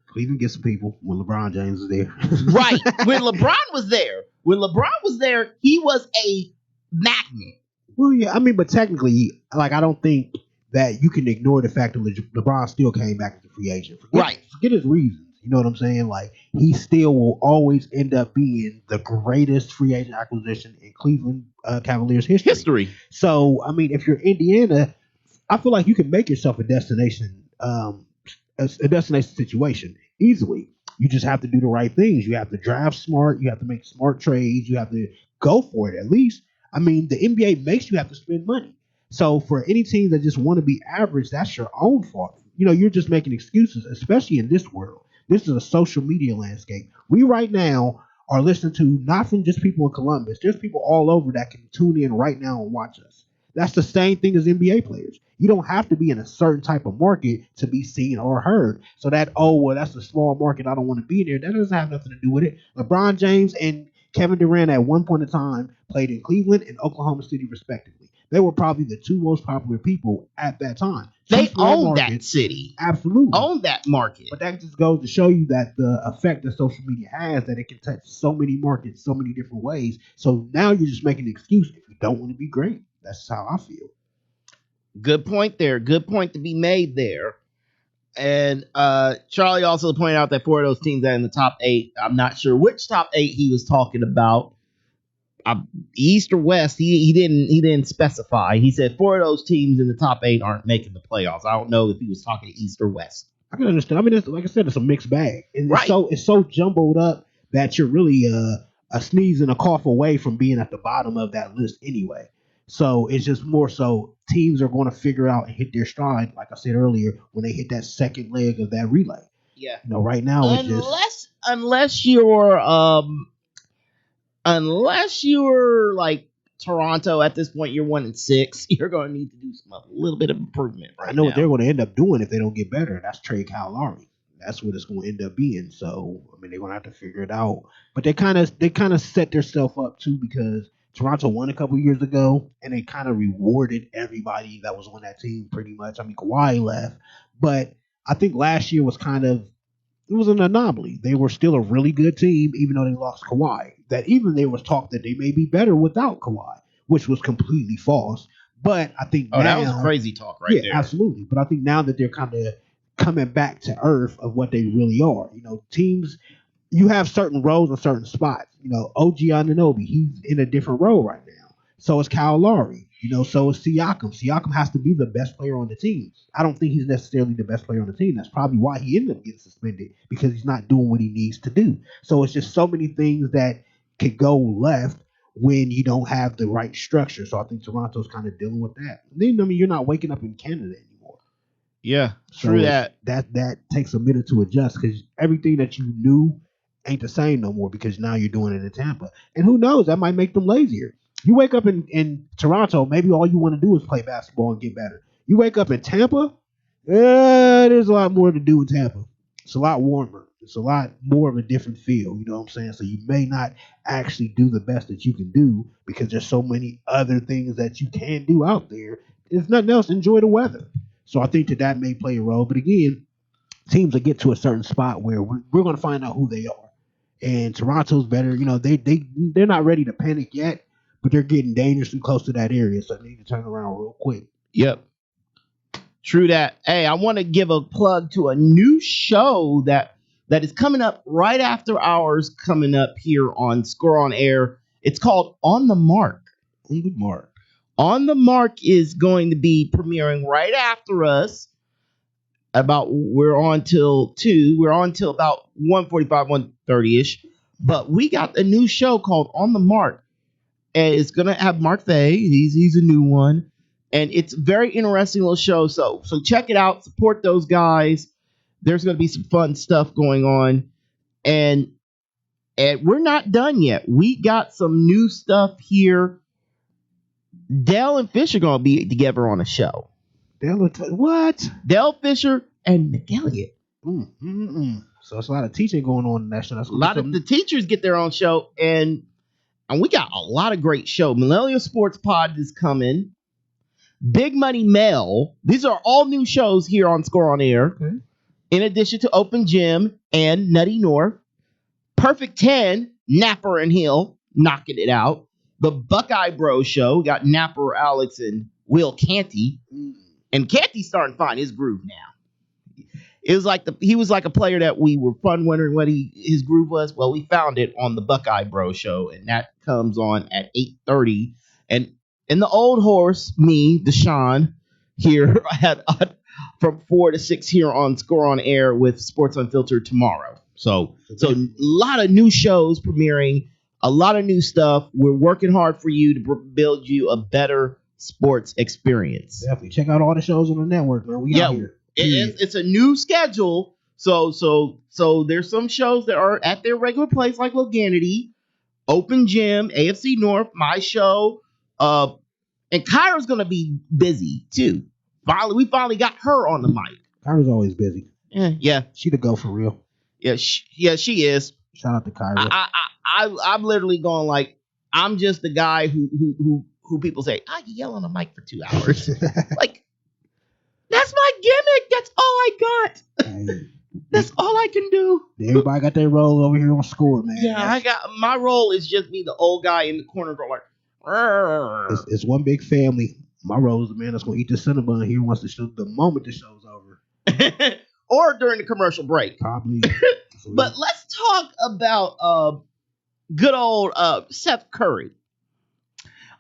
Speaker 2: Cleveland gets some people when LeBron James is there.
Speaker 1: Right. When LeBron was there, he was a magnet.
Speaker 2: Well, yeah, I mean, but technically, like, I don't think that you can ignore the fact that LeBron still came back as a free agent. Forget his reasons. You know what I'm saying? Like, he still will always end up being the greatest free agent acquisition in Cleveland Cavaliers history. So, I mean, if you're Indiana, I feel like you can make yourself a destination situation easily. You just have to do the right things. You have to draft smart. You have to make smart trades. You have to go for it at least. I mean, the NBA makes you have to spend money. So for any team that just want to be average, that's your own fault. You know, you're just making excuses, especially in this world. This is a social media landscape. We right now are listening to not from just people in Columbus. There's people all over that can tune in right now and watch us. That's the same thing as NBA players. You don't have to be in a certain type of market to be seen or heard. So that, that's a small market, I don't want to be there. That doesn't have nothing to do with it. LeBron James and Kevin Durant at one point in time played in Cleveland and Oklahoma City respectively. They were probably the 2 most popular people at that time.
Speaker 1: They owned that city.
Speaker 2: Absolutely.
Speaker 1: Owned that market.
Speaker 2: But that just goes to show you that the effect that social media has, that it can touch so many markets, so many different ways. So now you're just making an excuse if you don't want to be great. That's how I feel.
Speaker 1: Good point there. Good point to be made there. And Charlie also pointed out that 4 of those teams are in the top 8. I'm not sure which top 8 he was talking about. East or West, he didn't specify. He said 4 of those teams in the top 8 aren't making the playoffs. I don't know if he was talking East or West.
Speaker 2: I can understand. I mean, like I said, it's a mixed bag. And
Speaker 1: right.
Speaker 2: It's so jumbled up that you're really a sneeze and a cough away from being at the bottom of that list anyway. So it's just more so teams are going to figure out and hit their stride, like I said earlier, when they hit that second leg of that relay.
Speaker 1: Yeah.
Speaker 2: You know, right now
Speaker 1: unless you're like Toronto at this point, you're 1-6. You're going to need to do a little bit of improvement.
Speaker 2: I know what they're going to end up doing if they don't get better. That's trade Kyle Lowry. That's what it's going to end up being. So I mean, they're going to have to figure it out. But they kind of set themselves up too, because Toronto won a couple years ago, and they kind of rewarded everybody that was on that team pretty much. I mean, Kawhi left, but I think last year was it was an anomaly. They were still a really good team, even though they lost Kawhi. That even there was talk that they may be better without Kawhi, which was completely false. But I think now,
Speaker 1: that was crazy talk there.
Speaker 2: Yeah, absolutely. But I think now that they're kind of coming back to earth of what they really are, you know, teams, you have certain roles and certain spots. You know, OG Anunoby, he's in a different role right now. So is Kyle Lowry. You know, so is Siakam. Siakam has to be the best player on the team. I don't think he's necessarily the best player on the team. That's probably why he ended up getting suspended, because he's not doing what he needs to do. So it's just so many things that could go left when you don't have the right structure. So I think Toronto's kind of dealing with that. And then, I mean, you're not waking up in Canada anymore.
Speaker 1: Yeah,
Speaker 2: so
Speaker 1: true that.
Speaker 2: That takes a minute to adjust, because everything that you knew ain't the same no more, because now you're doing it in Tampa. And who knows, that might make them lazier. You wake up in Toronto, maybe all you want to do is play basketball and get better. You wake up in Tampa, there's a lot more to do in Tampa. It's a lot warmer. It's a lot more of a different feel, you know what I'm saying? So you may not actually do the best that you can do, because there's so many other things that you can do out there. If nothing else, enjoy the weather. So I think that may play a role. But again, teams will get to a certain spot where we're going to find out who they are. And Toronto's better. You know, they're not ready to panic yet, but they're getting dangerously close to that area, so they need to turn around real quick.
Speaker 1: Yep. True that. Hey, I want to give a plug to a new show that is coming up right after ours, coming up here on Score on Air. It's called On the Mark.
Speaker 2: On the Mark.
Speaker 1: On the Mark is going to be premiering right after us. We're on till 2. We're on till about 1:45, 1:30ish. But we got a new show called On the Mark. And it's gonna have Mark Fay. He's a new one. And it's a very interesting little show. So check it out. Support those guys. There's gonna be some fun stuff going on. And we're not done yet. We got some new stuff here. Dell and Fish are gonna be together on a show.
Speaker 2: What?
Speaker 1: Dell Fisher and McElliott.
Speaker 2: So it's a lot of teaching going on in that show. That's
Speaker 1: a lot of the teachers get their own show, and we got a lot of great show. Millennial Sports Pod is coming. Big Money Mel. These are all new shows here on Score on Air.
Speaker 2: Okay.
Speaker 1: In addition to Open Gym and Nutty North. Perfect 10, Napper and Hill knocking it out. The Buckeye Bro Show. We got Napper, Alex, and Will Canty. And Canty's starting to find his groove now. It was like he was like a player that we were fun wondering what his groove was. Well, we found it on the Buckeye Bro Show, and that comes on at 8:30. And the old horse, me, Deshawn, here from 4 to 6 here on Score on Air with Sports Unfiltered tomorrow. So a lot of new shows premiering, a lot of new stuff. We're working hard for you to build you a better sports experience.
Speaker 2: Definitely check out all the shows on the network, man. We out here.
Speaker 1: It's a new schedule. So there's some shows that are at their regular place, like Loganity, Open Gym, AFC North, my show, and Kyra's gonna be busy too. We finally got her on the mic.
Speaker 2: Kyra's always busy.
Speaker 1: Yeah.
Speaker 2: She the go for real.
Speaker 1: Yeah, she is.
Speaker 2: Shout out to Kyra.
Speaker 1: I'm literally going like, I'm just the guy who people say, you yell on the mic for 2 hours. Like, that's my gimmick. That's all I got. That's all I can do.
Speaker 2: Everybody got their role over here on Score, man.
Speaker 1: Yeah, my role is just be the old guy in the corner going like,
Speaker 2: it's one big family. My role is the man that's going to eat the Cinnabon here once the moment the show's over.
Speaker 1: Or during the commercial break.
Speaker 2: Probably.
Speaker 1: But let's talk about good old Seth Curry.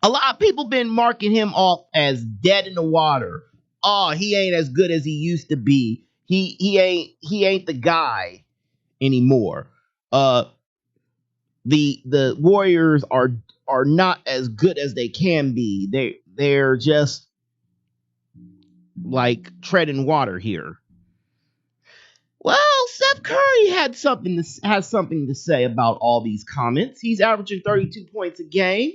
Speaker 1: A lot of people been marking him off as dead in the water. Oh, he ain't as good as he used to be. He ain't the guy anymore. The Warriors are not as good as they can be. They're just like treading water here. Well, Seth Curry has something to say about all these comments. He's averaging 32 points a game,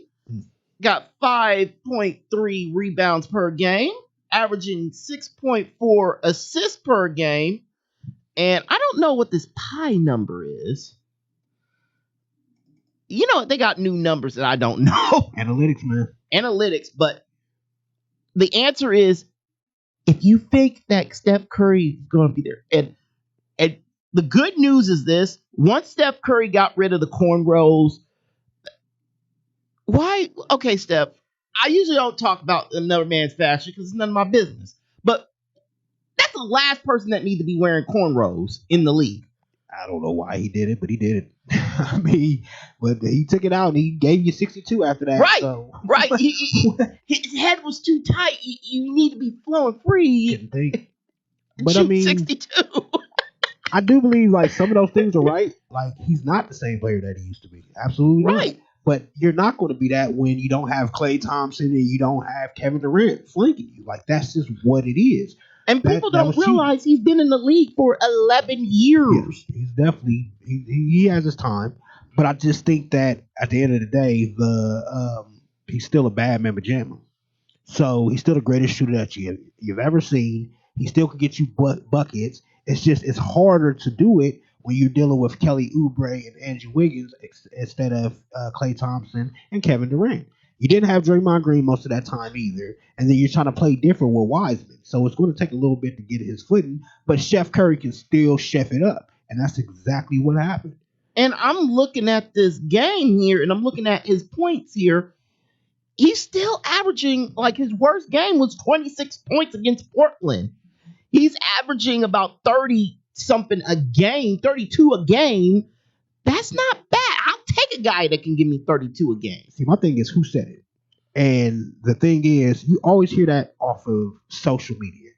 Speaker 1: got 5.3 rebounds per game, averaging 6.4 assists per game, and I don't know what this pi number is. You know, they got new numbers that I don't know.
Speaker 2: Analytics, man.
Speaker 1: Analytics, but the answer is, if you think that Steph Curry is going to be there, and the good news is this: once Steph Curry got rid of the cornrows, why? Okay, Steph, I usually don't talk about another man's fashion because it's none of my business, but that's the last person that needs to be wearing cornrows in the league.
Speaker 2: I don't know why he did it, but he did it. I mean, but he took it out and he gave you 62 after that.
Speaker 1: Right,
Speaker 2: so.
Speaker 1: Right. His head was too tight. You need to be flowing free.
Speaker 2: Didn't think. But I mean,
Speaker 1: 62.
Speaker 2: I do believe like some of those things are right. Like he's not the same player that he used to be. Absolutely
Speaker 1: right.
Speaker 2: Not. But you're not going to be that when you don't have Klay Thompson and you don't have Kevin Durant flanking you. Like that's just what it is.
Speaker 1: And people don't realize he's been in the league for 11 years.
Speaker 2: Yes, he's definitely he has his time, but I just think that at the end of the day, he's still a bad member jammer. So he's still the greatest shooter that you've ever seen. He still can get you buckets. It's just it's harder to do it when you're dealing with Kelly Oubre and Andrew Wiggins instead of Klay Thompson and Kevin Durant. You didn't have Draymond Green most of that time either, and then you're trying to play different with Wiseman. So it's going to take a little bit to get his footing, but Steph Curry can still chef it up, and that's exactly what happened.
Speaker 1: And I'm looking at this game here, and I'm looking at his points here. he's still averaging, like, his worst game was 26 points against Portland. He's averaging about 30 something a game, 32 a game. That's not bad. I'll take a guy that can give me 32 a game.
Speaker 2: See, my thing is who said it. And the thing is, you always hear that off of social media.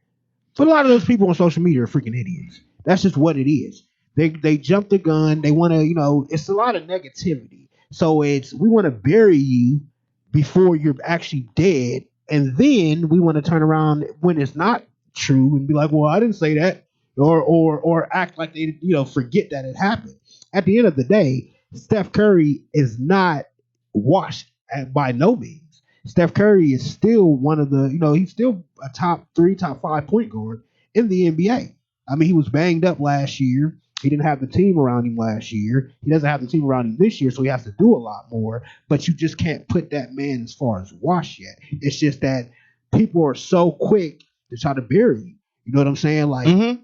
Speaker 2: But a lot of those people on social media are freaking idiots. That's just what it is. They jump the gun. They want to, it's a lot of negativity. So we want to bury you before you're actually dead. And then we want to turn around when it's not true and be like, well, I didn't say that. Or act like they, forget that it happened. At the end of the day, Steph Curry is not washed by no means. Steph Curry is still one of the, he's still a top 3, top 5 point guard in the NBA. I mean, he was banged up last year. He didn't have the team around him last year. He doesn't have the team around him this year, so he has to do a lot more. But you just can't put that man as far as wash yet. It's just that people are so quick to try to bury you. You know what I'm saying? Like and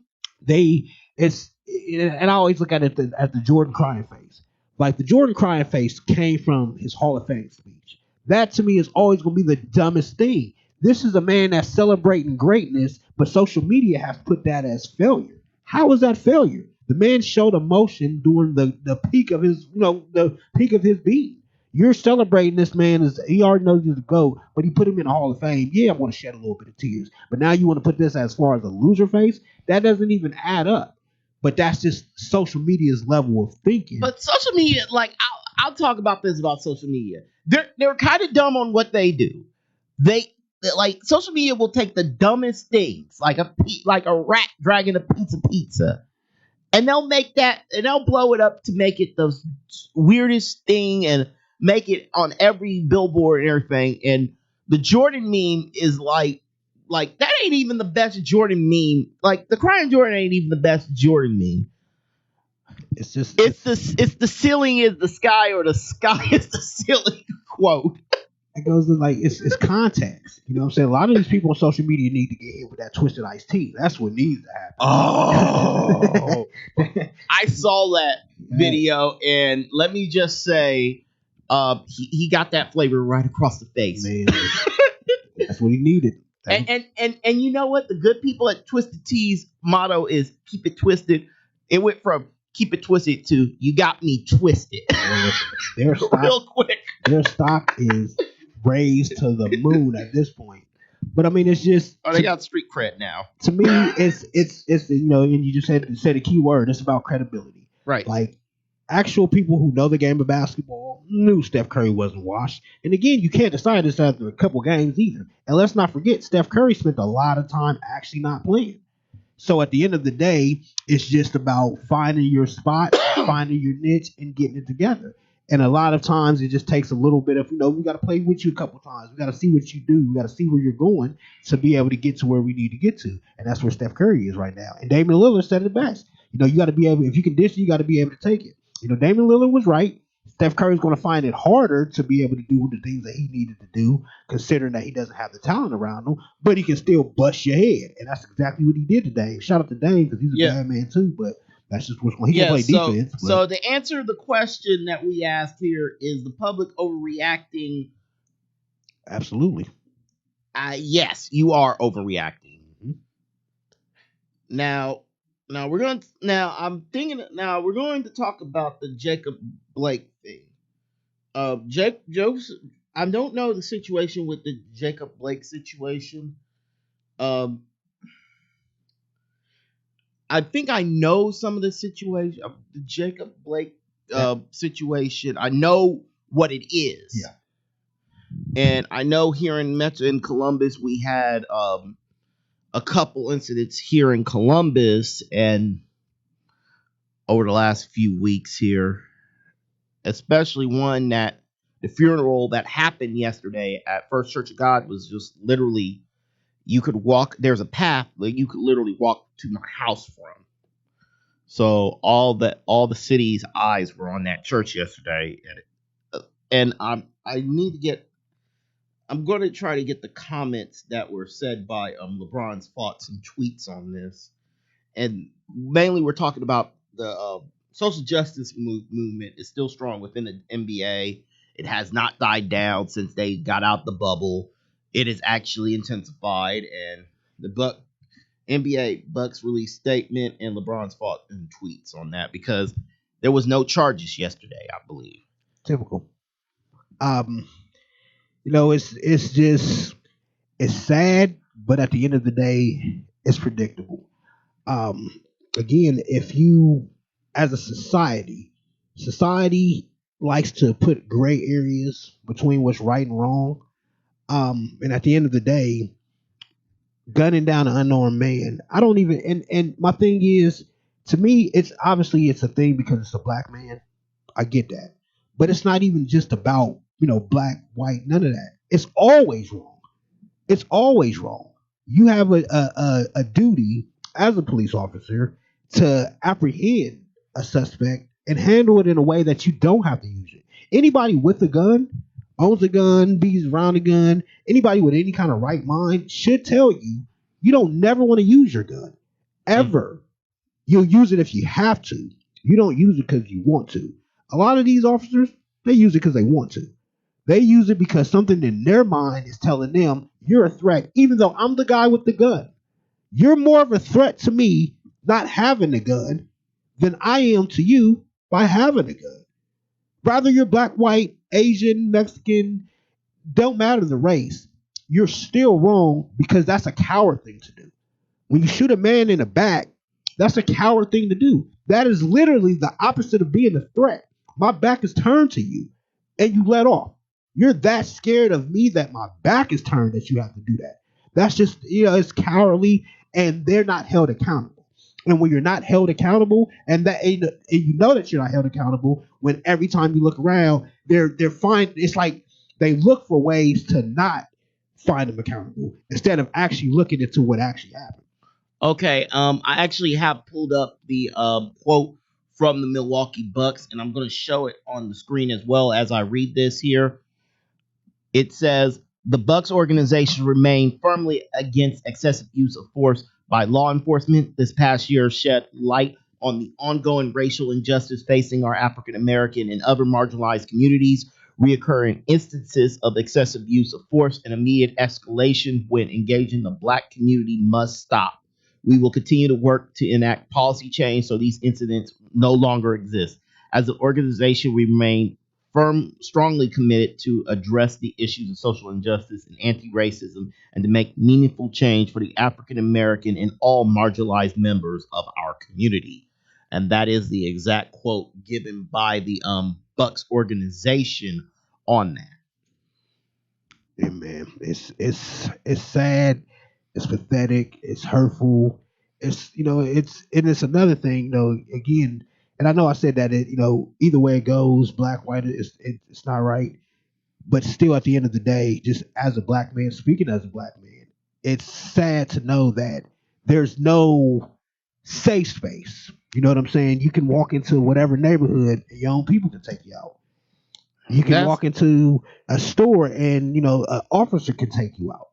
Speaker 2: I always look at it at the Jordan crying face. Like the Jordan crying face came from his Hall of Fame speech. That to me is always going to be the dumbest thing. This is a man that's celebrating greatness, but social media has put that as failure. How is that failure? The man showed emotion during the peak of his, the peak of his being. You're celebrating this man he already knows he's a GOAT, but he put him in the Hall of Fame. Yeah, I want to shed a little bit of tears. But now you want to put this as far as a loser face? That doesn't even add up. But that's just social media's level of thinking.
Speaker 1: But social media, like, I'll talk about this about social media. They're kind of dumb on what they do. They like social media will take the dumbest things, like a rat dragging a pizza, and they'll make that and they'll blow it up to make it the weirdest thing and make it on every billboard and everything. And the Jordan meme is like that ain't even the best Jordan meme. Like the crying Jordan ain't even the best Jordan meme. It's the ceiling is the sky or the sky is the ceiling quote.
Speaker 2: It goes to like it's context. You know what I'm saying? A lot of these people on social media need to get hit with that twisted iced tea. That's what needs to happen.
Speaker 1: Oh, I saw that video, and let me just say, he got that flavor right across the face.
Speaker 2: Man, that's what he needed.
Speaker 1: And you know what? The good people at Twisted Tea's motto is keep it twisted. It went from keep it twisted to you got me twisted.
Speaker 2: Their stock,
Speaker 1: real quick.
Speaker 2: Their stock is raised to the moon at this point. But I mean, it's just
Speaker 1: they got street cred now.
Speaker 2: To me, it's and you just said a key word. It's about credibility,
Speaker 1: right?
Speaker 2: Like actual people who know the game of basketball knew Steph Curry wasn't washed. And again, you can't decide this after a couple games either. And let's not forget, Steph Curry spent a lot of time actually not playing. So at the end of the day, it's just about finding your spot, finding your niche, and getting it together. And a lot of times it just takes a little bit of, we got to play with you a couple times. We got to see what you do. We got to see where you're going to be able to get to where we need to get to. And that's where Steph Curry is right now. And Damian Lillard said it best. You got to be able, if you can dish it, you got to be able to take it. Damian Lillard was right. Steph Curry's going to find it harder to be able to do the things that he needed to do, considering that he doesn't have the talent around him, but he can still bust your head. And that's exactly what he did today. Shout out to Dame because he's a bad man too, but that's just what's going on. He can play defense. But.
Speaker 1: So to answer the question that we asked here, is the public overreacting?
Speaker 2: Absolutely.
Speaker 1: Yes, you are overreacting. Mm-hmm. Now we're going to talk about the Jacob Blake thing. I don't know the situation with the Jacob Blake situation. I think I know some of the situation of the Jacob Blake situation. I know what it is.
Speaker 2: Yeah.
Speaker 1: And I know here in Columbus we had a couple incidents here in Columbus and over the last few weeks here, especially one that the funeral that happened yesterday at First Church of God was just literally, you could walk, there's a path that you could literally walk to my house from. So all the city's eyes were on that church yesterday. And I'm going to try to get the comments that were said by LeBron's thoughts and tweets on this. And mainly we're talking about the social justice movement is still strong within the NBA. It has not died down since they got out the bubble. It is actually intensified, and the NBA Bucks released statement, and LeBron's fought in tweets on that because there was no charges yesterday, I believe.
Speaker 2: Typical. Um, it's just it's sad, but at the end of the day, it's predictable. Um, Again, if you, as a society likes to put gray areas between what's right and wrong. And at the end of the day, gunning down an unarmed man, I don't even. And my thing is, to me, it's obviously it's a thing because it's a black man. I get that, but it's not even just about black, white, none of that. It's always wrong. It's always wrong. You have a duty as a police officer to apprehend a suspect and handle it in a way that you don't have to use it. Anybody with a gun, owns a gun, bees around a gun, anybody with any kind of right mind should tell you you don't never want to use your gun. Ever. You'll use it if you have to. You don't use it because you want to. A lot of these officers, they use it because they want to. They use it because something in their mind is telling them you're a threat, even though I'm the guy with the gun. You're more of a threat to me not having the gun than I am to you by having a gun. Rather you're black, white, Asian, Mexican, don't matter the race. You're still wrong because that's a coward thing to do. When you shoot a man in the back, that's a coward thing to do. That is literally the opposite of being a threat. My back is turned to you and you let off. You're that scared of me that my back is turned that you have to do that. That's just, it's cowardly and they're not held accountable. And when you're not held accountable, and you know that you're not held accountable, when every time you look around, they're fine. It's like they look for ways to not find them accountable instead of actually looking into what actually happened.
Speaker 1: Okay, I actually have pulled up the quote from the Milwaukee Bucks, and I'm going to show it on the screen as well as I read this here. It says, the Bucks organization remained firmly against excessive use of force by law enforcement. This past year shed light on the ongoing racial injustice facing our African American and other marginalized communities. Reoccurring instances of excessive use of force and immediate escalation when engaging the black community must stop. We will continue to work to enact policy change so these incidents no longer exist. As an organization, we remain strongly committed to address the issues of social injustice and anti-racism and to make meaningful change for the African American and all marginalized members of our community. And that is the exact quote given by the Bucks organization on that.
Speaker 2: Yeah, man, it's sad, it's pathetic, it's hurtful. It's another thing, again, and I know I said that either way it goes, black, white, it's not right. But still, at the end of the day, just as a black man, speaking as a black man, it's sad to know that there's no safe space. You know what I'm saying? You can walk into whatever neighborhood and your own people can take you out. You can walk into a store and an officer can take you out.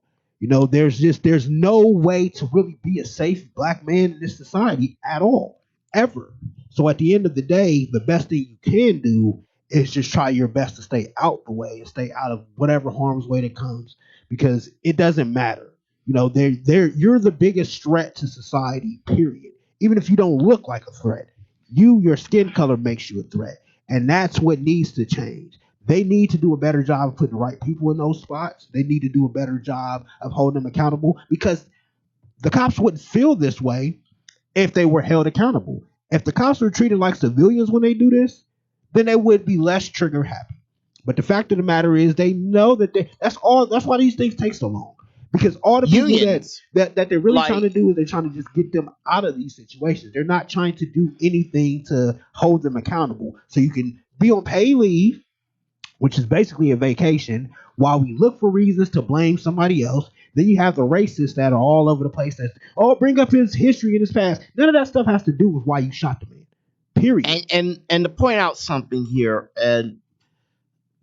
Speaker 2: There's no way to really be a safe black man in this society at all, ever. So at the end of the day, the best thing you can do is just try your best to stay out the way and stay out of whatever harm's way that comes, because it doesn't matter. You're the biggest threat to society, period. Even if you don't look like a threat, your skin color makes you a threat. And that's what needs to change. They need to do a better job of putting the right people in those spots. They need to do a better job of holding them accountable, because the cops wouldn't feel this way if they were held accountable. If the cops were treated like civilians when they do this, then they would be less trigger happy. But the fact of the matter is, they know that that's why these things take so long. Because all the people that they're really trying to do is they're trying to just get them out of these situations. They're not trying to do anything to hold them accountable. So you can be on paid leave, which is basically a vacation, while we look for reasons to blame somebody else. Then you have the racists that are all over the place that, bring up his history in his past. None of that stuff has to do with why you shot the man. Period.
Speaker 1: And to point out something here, and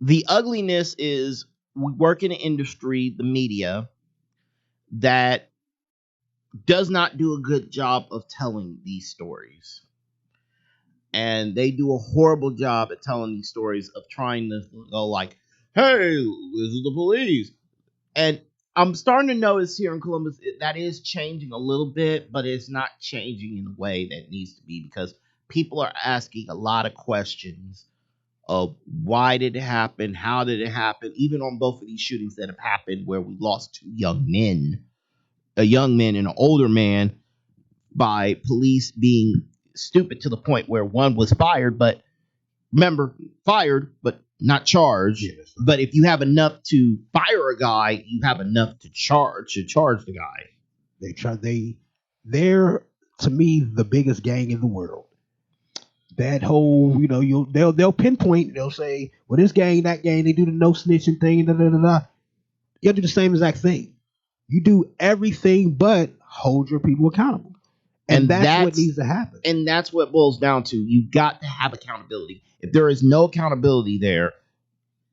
Speaker 1: the ugliness is we work in an industry, the media, that does not do a good job of telling these stories. and they do a horrible job at telling these stories of trying to go like, "Hey, this is the police," and I'm starting to notice here in Columbus that is changing a little bit, but it's not changing in a way that needs to be because people are asking a lot of questions of why did it happen, how did it happen, even on both of these shootings that have happened where we lost two young men, a young man and an older man, by police being stupid to the point where one was fired, but remember, fired, but not charged.
Speaker 2: Yes.
Speaker 1: But if you have enough to fire a guy, you have enough to charge the guy.
Speaker 2: They're to me the biggest gang in the world. That whole, they'll pinpoint, they'll say, well, this gang, that gang, they do the no snitching thing, da da da da. You'll do the same exact thing. You do everything but hold your people accountable. And that's what needs to happen.
Speaker 1: And that's what boils down to. You got to have accountability. If there is no accountability there,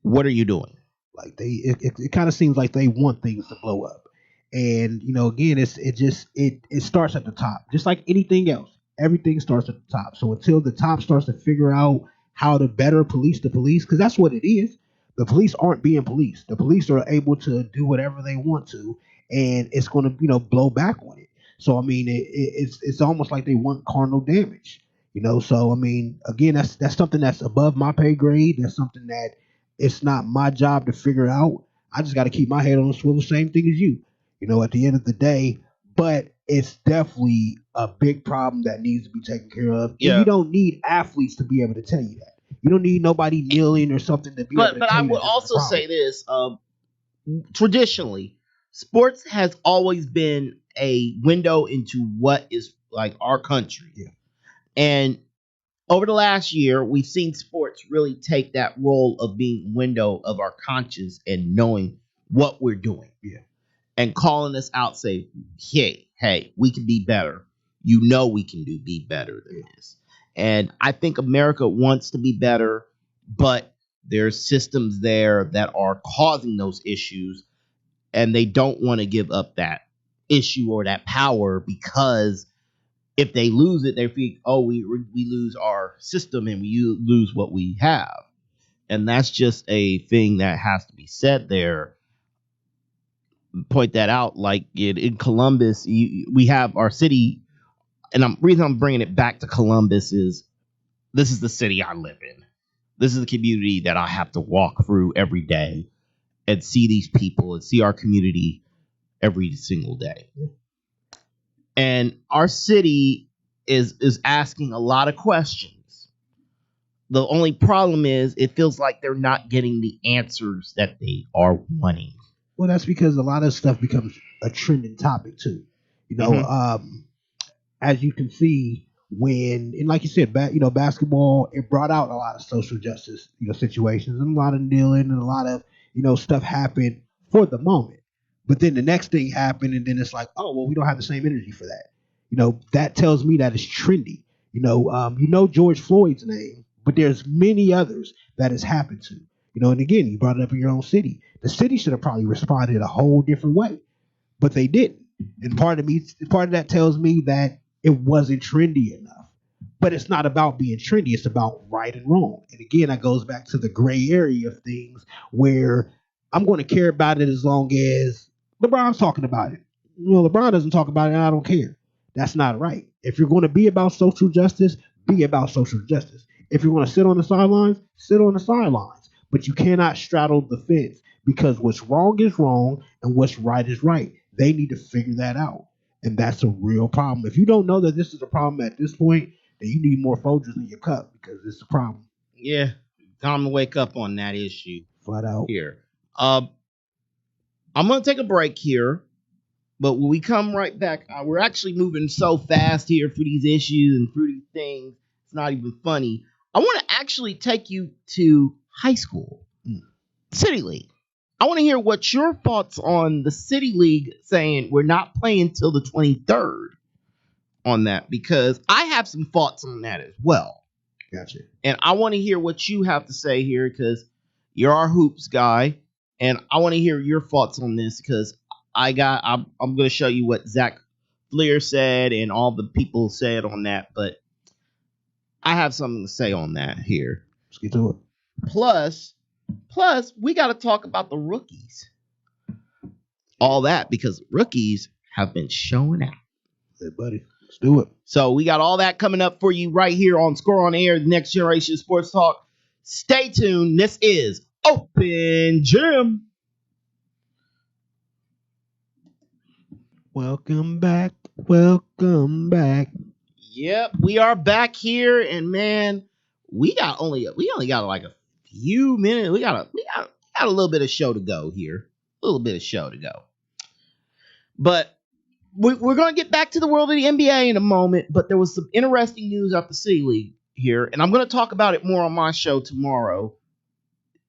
Speaker 1: what are you doing?
Speaker 2: Like it kind of seems like they want things to blow up. And again, it starts at the top, just like anything else. Everything starts at the top. So until the top starts to figure out how to better police the police, because that's what it is. The police aren't being policed. The police are able to do whatever they want to, and it's going to blow back on it. So I mean, it's almost like they want carnal damage. So I mean, again, that's something that's above my pay grade. That's something that it's not my job to figure out. I just got to keep my head on the swivel. Same thing as you. At the end of the day, but it's definitely a big problem that needs to be taken care of.
Speaker 1: Yeah.
Speaker 2: And you don't need athletes to be able to tell you that. You don't need nobody kneeling or something to be able to tell you.
Speaker 1: But I would also say this: traditionally, sports has always been a window into what is like our country.
Speaker 2: Yeah.
Speaker 1: And over the last year, we've seen sports really take that role of being a window of our conscience and knowing what we're doing.
Speaker 2: Yeah.
Speaker 1: And calling us out, say, hey, we can be better. We can be better than this. And I think America wants to be better, but there's systems there that are causing those issues, and they don't want to give up that issue or that power, because if they lose it, they think, we lose our system and we lose what we have. And that's just a thing that has to be said there. Point that out, like in Columbus, we have our city, and the reason I'm bringing it back to Columbus is this is the city I live in. This is the community that I have to walk through every day and see these people and see our community every single day. And our city is asking a lot of questions. The only problem is it feels like they're not getting the answers that they are wanting.
Speaker 2: Well, that's because a lot of stuff becomes a trending topic too. As you can see, and like you said, basketball, it brought out a lot of social justice, situations, and a lot of kneeling, and a lot of, stuff happened for the moment. But then the next thing happened, and then it's like, oh, well, we don't have the same energy for that. That tells me that it's trendy. George Floyd's name, but there's many others that has happened to. And again, you brought it up in your own city. The city should have probably responded a whole different way, but they didn't. And part of that tells me that it wasn't trendy enough. But it's not about being trendy. It's about right and wrong. And again, that goes back to the gray area of things where I'm going to care about it as long as LeBron's talking about it. LeBron doesn't talk about it, and I don't care. That's not right. If you're going to be about social justice, be about social justice. If you're going to sit on the sidelines, sit on the sidelines. But you cannot straddle the fence, because what's wrong is wrong and what's right is right. They need to figure that out. And that's a real problem. If you don't know that this is a problem at this point, then you need more Folgers in your cup, because it's a problem.
Speaker 1: Yeah, time to wake up on that issue.
Speaker 2: Flat out.
Speaker 1: Here. I'm going to take a break here, but when we come right back, we're actually moving so fast here through these issues and through these things, it's not even funny. I want to actually take you to high school, City League. I want to hear what your thoughts on the City League saying we're not playing till the 23rd on that, because I have some thoughts on that as well.
Speaker 2: Gotcha.
Speaker 1: And I want to hear what you have to say here, because you're our hoops guy, and I want to hear your thoughts on this, because I'm going to show you what Zach Fleer said and all the people said on that, but I have something to say on that here.
Speaker 2: Let's get to it.
Speaker 1: Plus, we got to talk about the rookies. All that because rookies have been showing out.
Speaker 2: Hey, buddy, let's do it.
Speaker 1: So we got all that coming up for you right here on Score on Air, the Next Generation Sports Talk. Stay tuned. This is Open Gym.
Speaker 2: Welcome back. Welcome back.
Speaker 1: Yep, we are back here, and man, we only got like a few minutes. We got a little bit of show to go here. A little bit of show to go. But we're going to get back to the world of the NBA in a moment, but there was some interesting news out the City League here, and I'm going to talk about it more on my show tomorrow.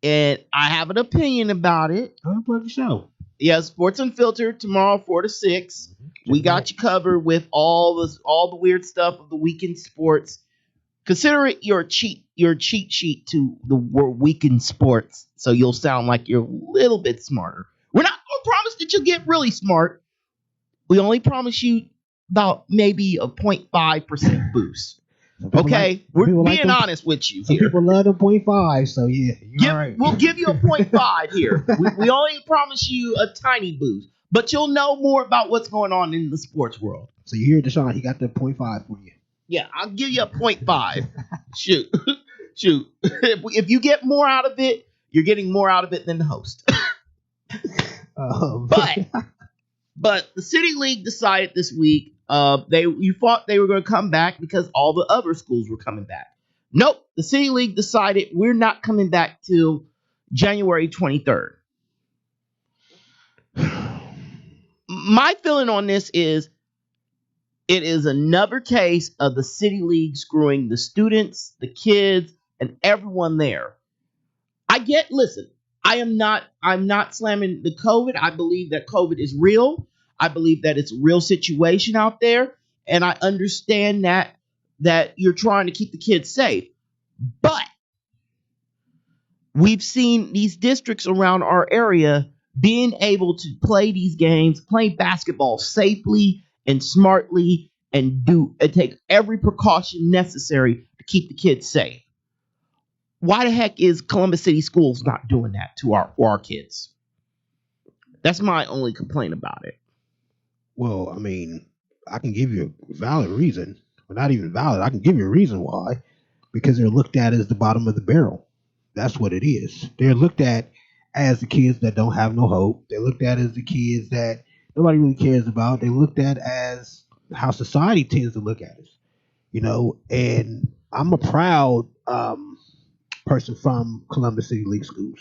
Speaker 1: And I have an opinion about it.
Speaker 2: I'll plug the show.
Speaker 1: Yeah, Sports Unfiltered tomorrow, 4 to 6. We got you covered with all the weird stuff of the weekend sports. Consider it your cheat sheet to the weekend sports, so you'll sound like you're a little bit smarter. We're not going to promise that you'll get really smart. We only promise you about maybe a 0.5% boost. Okay, we're being honest with you here.
Speaker 2: People love the 0.5, so yeah, you're all right.
Speaker 1: We'll give you a 0.5 here. We only promise you a tiny boost, but you'll know more about what's going on in the sports world.
Speaker 2: So you hear Deshawn, he got the 0.5 for you.
Speaker 1: Yeah, I'll give you a 0.5. Shoot. If you get more out of it, you're getting more out of it than the host. But the City League decided this week you thought they were going to come back because all the other schools were coming back. Nope. The City League decided we're not coming back till January 23rd. My feeling on this is it is another case of the City League screwing the students, the kids, and everyone there. Listen, I'm not slamming the COVID. I believe that COVID is real. I believe that it's a real situation out there. And I understand that you're trying to keep the kids safe. But we've seen these districts around our area being able to play these games, play basketball safely and smartly, and take every precaution necessary to keep the kids safe. Why the heck is Columbus City Schools not doing that for our kids? That's my only complaint about it.
Speaker 2: Well, I mean, I can give you a valid reason. Well, not even valid. I can give you a reason why. Because they're looked at as the bottom of the barrel. That's what it is. They're looked at as the kids that don't have no hope. They're looked at as the kids that nobody really cares about. They're looked at as how society tends to look at us. And I'm a proud person from Columbus City League Schools.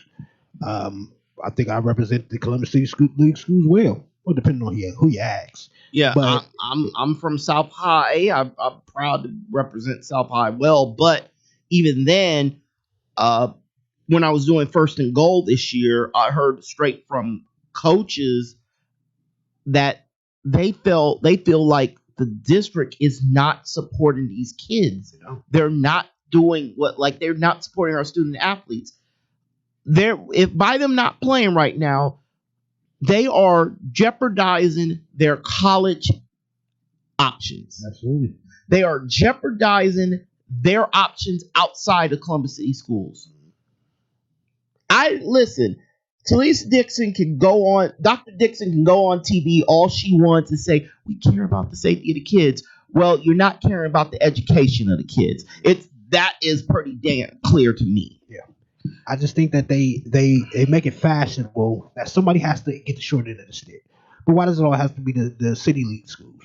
Speaker 2: I think I represent the Columbus City League Schools well. Well, depending on who you ask.
Speaker 1: Yeah,
Speaker 2: but
Speaker 1: I'm from South High. I'm proud to represent South High well. But even then, when I was doing First and Goal this year, I heard straight from coaches that they feel like the district is not supporting these kids. They're not doing they're not supporting our student athletes. By them not playing right now, they are jeopardizing their college options.
Speaker 2: Absolutely.
Speaker 1: They are jeopardizing their options outside of Columbus City Schools. Talisa Dixon can go on, Dr. Dixon can go on TV all she wants and say, we care about the safety of the kids. Well, you're not caring about the education of the kids. That is pretty damn clear to me.
Speaker 2: Yeah. I just think that they make it fashionable that somebody has to get the short end of the stick. But why does it all have to be the City League schools?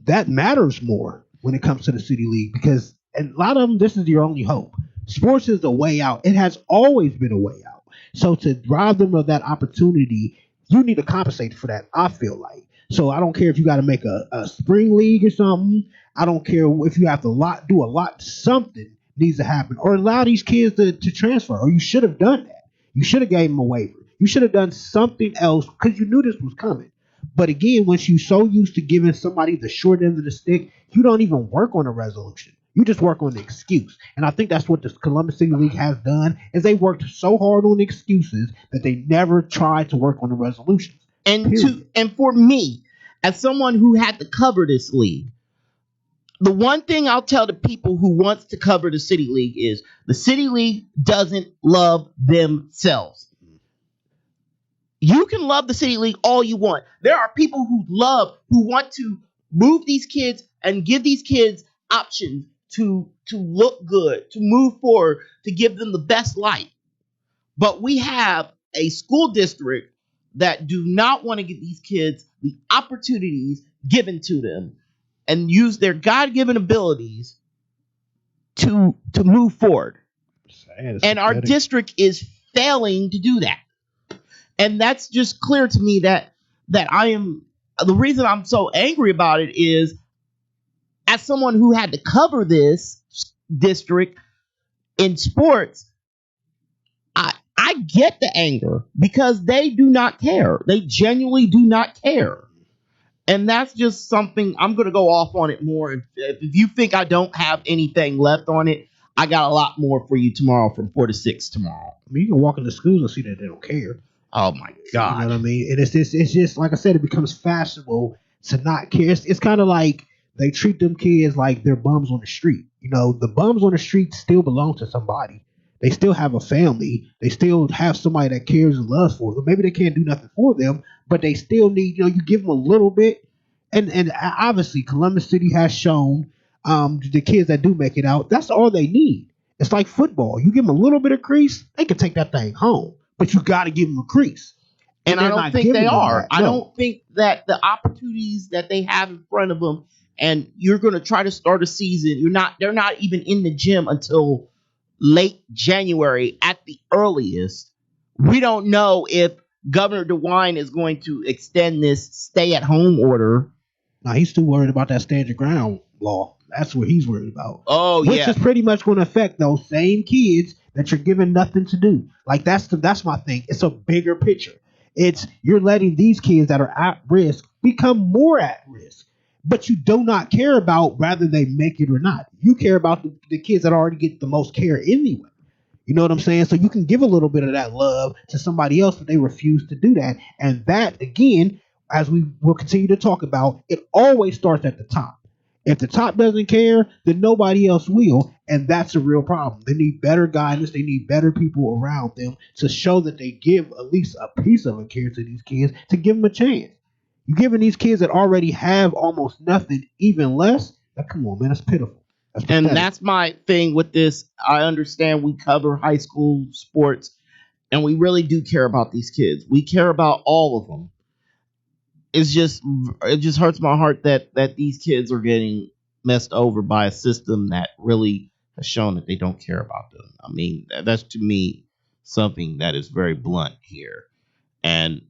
Speaker 2: That matters more when it comes to the City League because a lot of them, this is your only hope. Sports is the way out. It has always been a way out. So to rob them of that opportunity, you need to compensate for that, I feel like. So I don't care if you got to make a spring league or something. I don't care if you have to do a lot. Something needs to happen, or allow these kids to transfer. Or you should have done that. You should have gave them a waiver. You should have done something else because you knew this was coming. But again, once you're so used to giving somebody the short end of the stick, you don't even work on a resolution. You just work on the excuse. And I think that's what the Columbus City League has done, is they worked so hard on excuses that they never tried to work on the resolutions.
Speaker 1: And for me, as someone who had to cover this league, the one thing I'll tell the people who wants to cover the City League is the City League doesn't love themselves. You can love the City League all you want. There are people who want to move these kids and give these kids options to look good, to move forward, to give them the best life. But we have a school district that do not want to give these kids the opportunities given to them and use their God-given abilities to move forward. And our district is failing to do that. And that's just clear to me that I am, the reason I'm so angry about it is, as someone who had to cover this district in sports, I get the anger because they do not care. They genuinely do not care. And that's just something I'm going to go off on it more. If you think I don't have anything left on it, I got a lot more for you tomorrow from 4 to 6 tomorrow.
Speaker 2: I mean, you can walk into schools and see that they don't care.
Speaker 1: Oh my God.
Speaker 2: You know what I mean? And it's just like I said, it becomes fashionable to not care. It's kind of like they treat them kids like they're bums on the street. You know, the bums on the street still belong to somebody. They still have a family. They still have somebody that cares and loves for them. Maybe they can't do nothing for them, but they still need, you give them a little bit. And obviously, Columbus City has shown the kids that do make it out, that's all they need. It's like football. You give them a little bit of crease, they can take that thing home. But you got to give them a crease.
Speaker 1: And I don't think they are. I don't think that the opportunities that they have in front of them, and you're going to try to start a season, they're not even in the gym until late January at the earliest. We don't know if Governor DeWine is going to extend this stay-at-home order.
Speaker 2: Now, he's still worried about that stand your ground law. That's what he's worried about.
Speaker 1: Oh, yeah.
Speaker 2: Which is pretty much going to affect those same kids that you're giving nothing to do. Like, that's my thing. It's a bigger picture. It's you're letting these kids that are at risk become more at risk. But you do not care about whether they make it or not. You care about the kids that already get the most care anyway. You know what I'm saying? So you can give a little bit of that love to somebody else, but they refuse to do that. And that, again, as we will continue to talk about, it always starts at the top. If the top doesn't care, then nobody else will, and that's a real problem. They need better guidance. They need better people around them to show that they give at least a piece of a care to these kids, to give them a chance. You're giving these kids that already have almost nothing even less. Come on, man, that's pitiful.
Speaker 1: And that's my thing with this. I understand we cover high school sports, and we really do care about these kids. We care about all of them. It just hurts my heart that these kids are getting messed over by a system that really has shown that they don't care about them. I mean, that's to me something that is very blunt here. And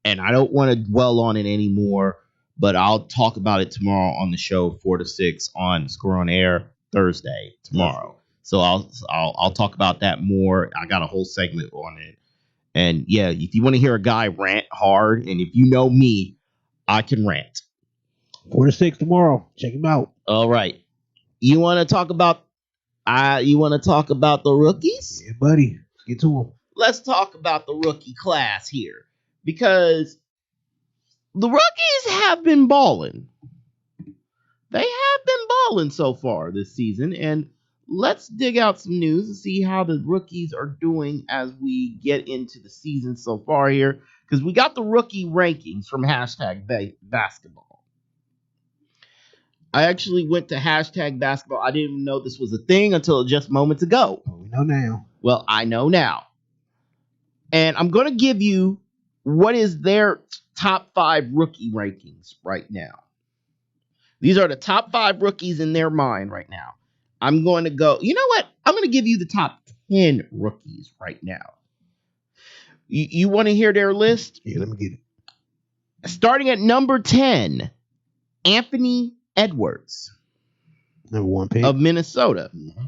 Speaker 1: I don't want to dwell on it anymore, but I'll talk about it tomorrow on the show, 4 to 6 on Score on Air Thursday tomorrow. So I'll talk about that more. I got a whole segment on it. And yeah, if you want to hear a guy rant hard, and if you know me, I can rant.
Speaker 2: 4 to 6 tomorrow. Check him out.
Speaker 1: All right. You want to talk about the rookies?
Speaker 2: Yeah, buddy. Let's get to them.
Speaker 1: Let's talk about the rookie class here, because the rookies have been balling. They have been balling so far this season, and let's dig out some news and see how the rookies are doing as we get into the season so far here, because we got the rookie rankings from #basketball. I actually went to #basketball. I didn't even know this was a thing until just moments ago.
Speaker 2: Oh, we know now.
Speaker 1: Well, I know now. And I'm going to give you what is their top 5 rookie rankings right now. These are the top 5 rookies in their mind right now. I'm going to go, you know what? I'm going to give you the top 10 rookies right now. You want to hear their list?
Speaker 2: Yeah, let me get it.
Speaker 1: Starting at number 10, Anthony Edwards.
Speaker 2: Number 1 pick.
Speaker 1: Of Minnesota.
Speaker 2: Mm-hmm.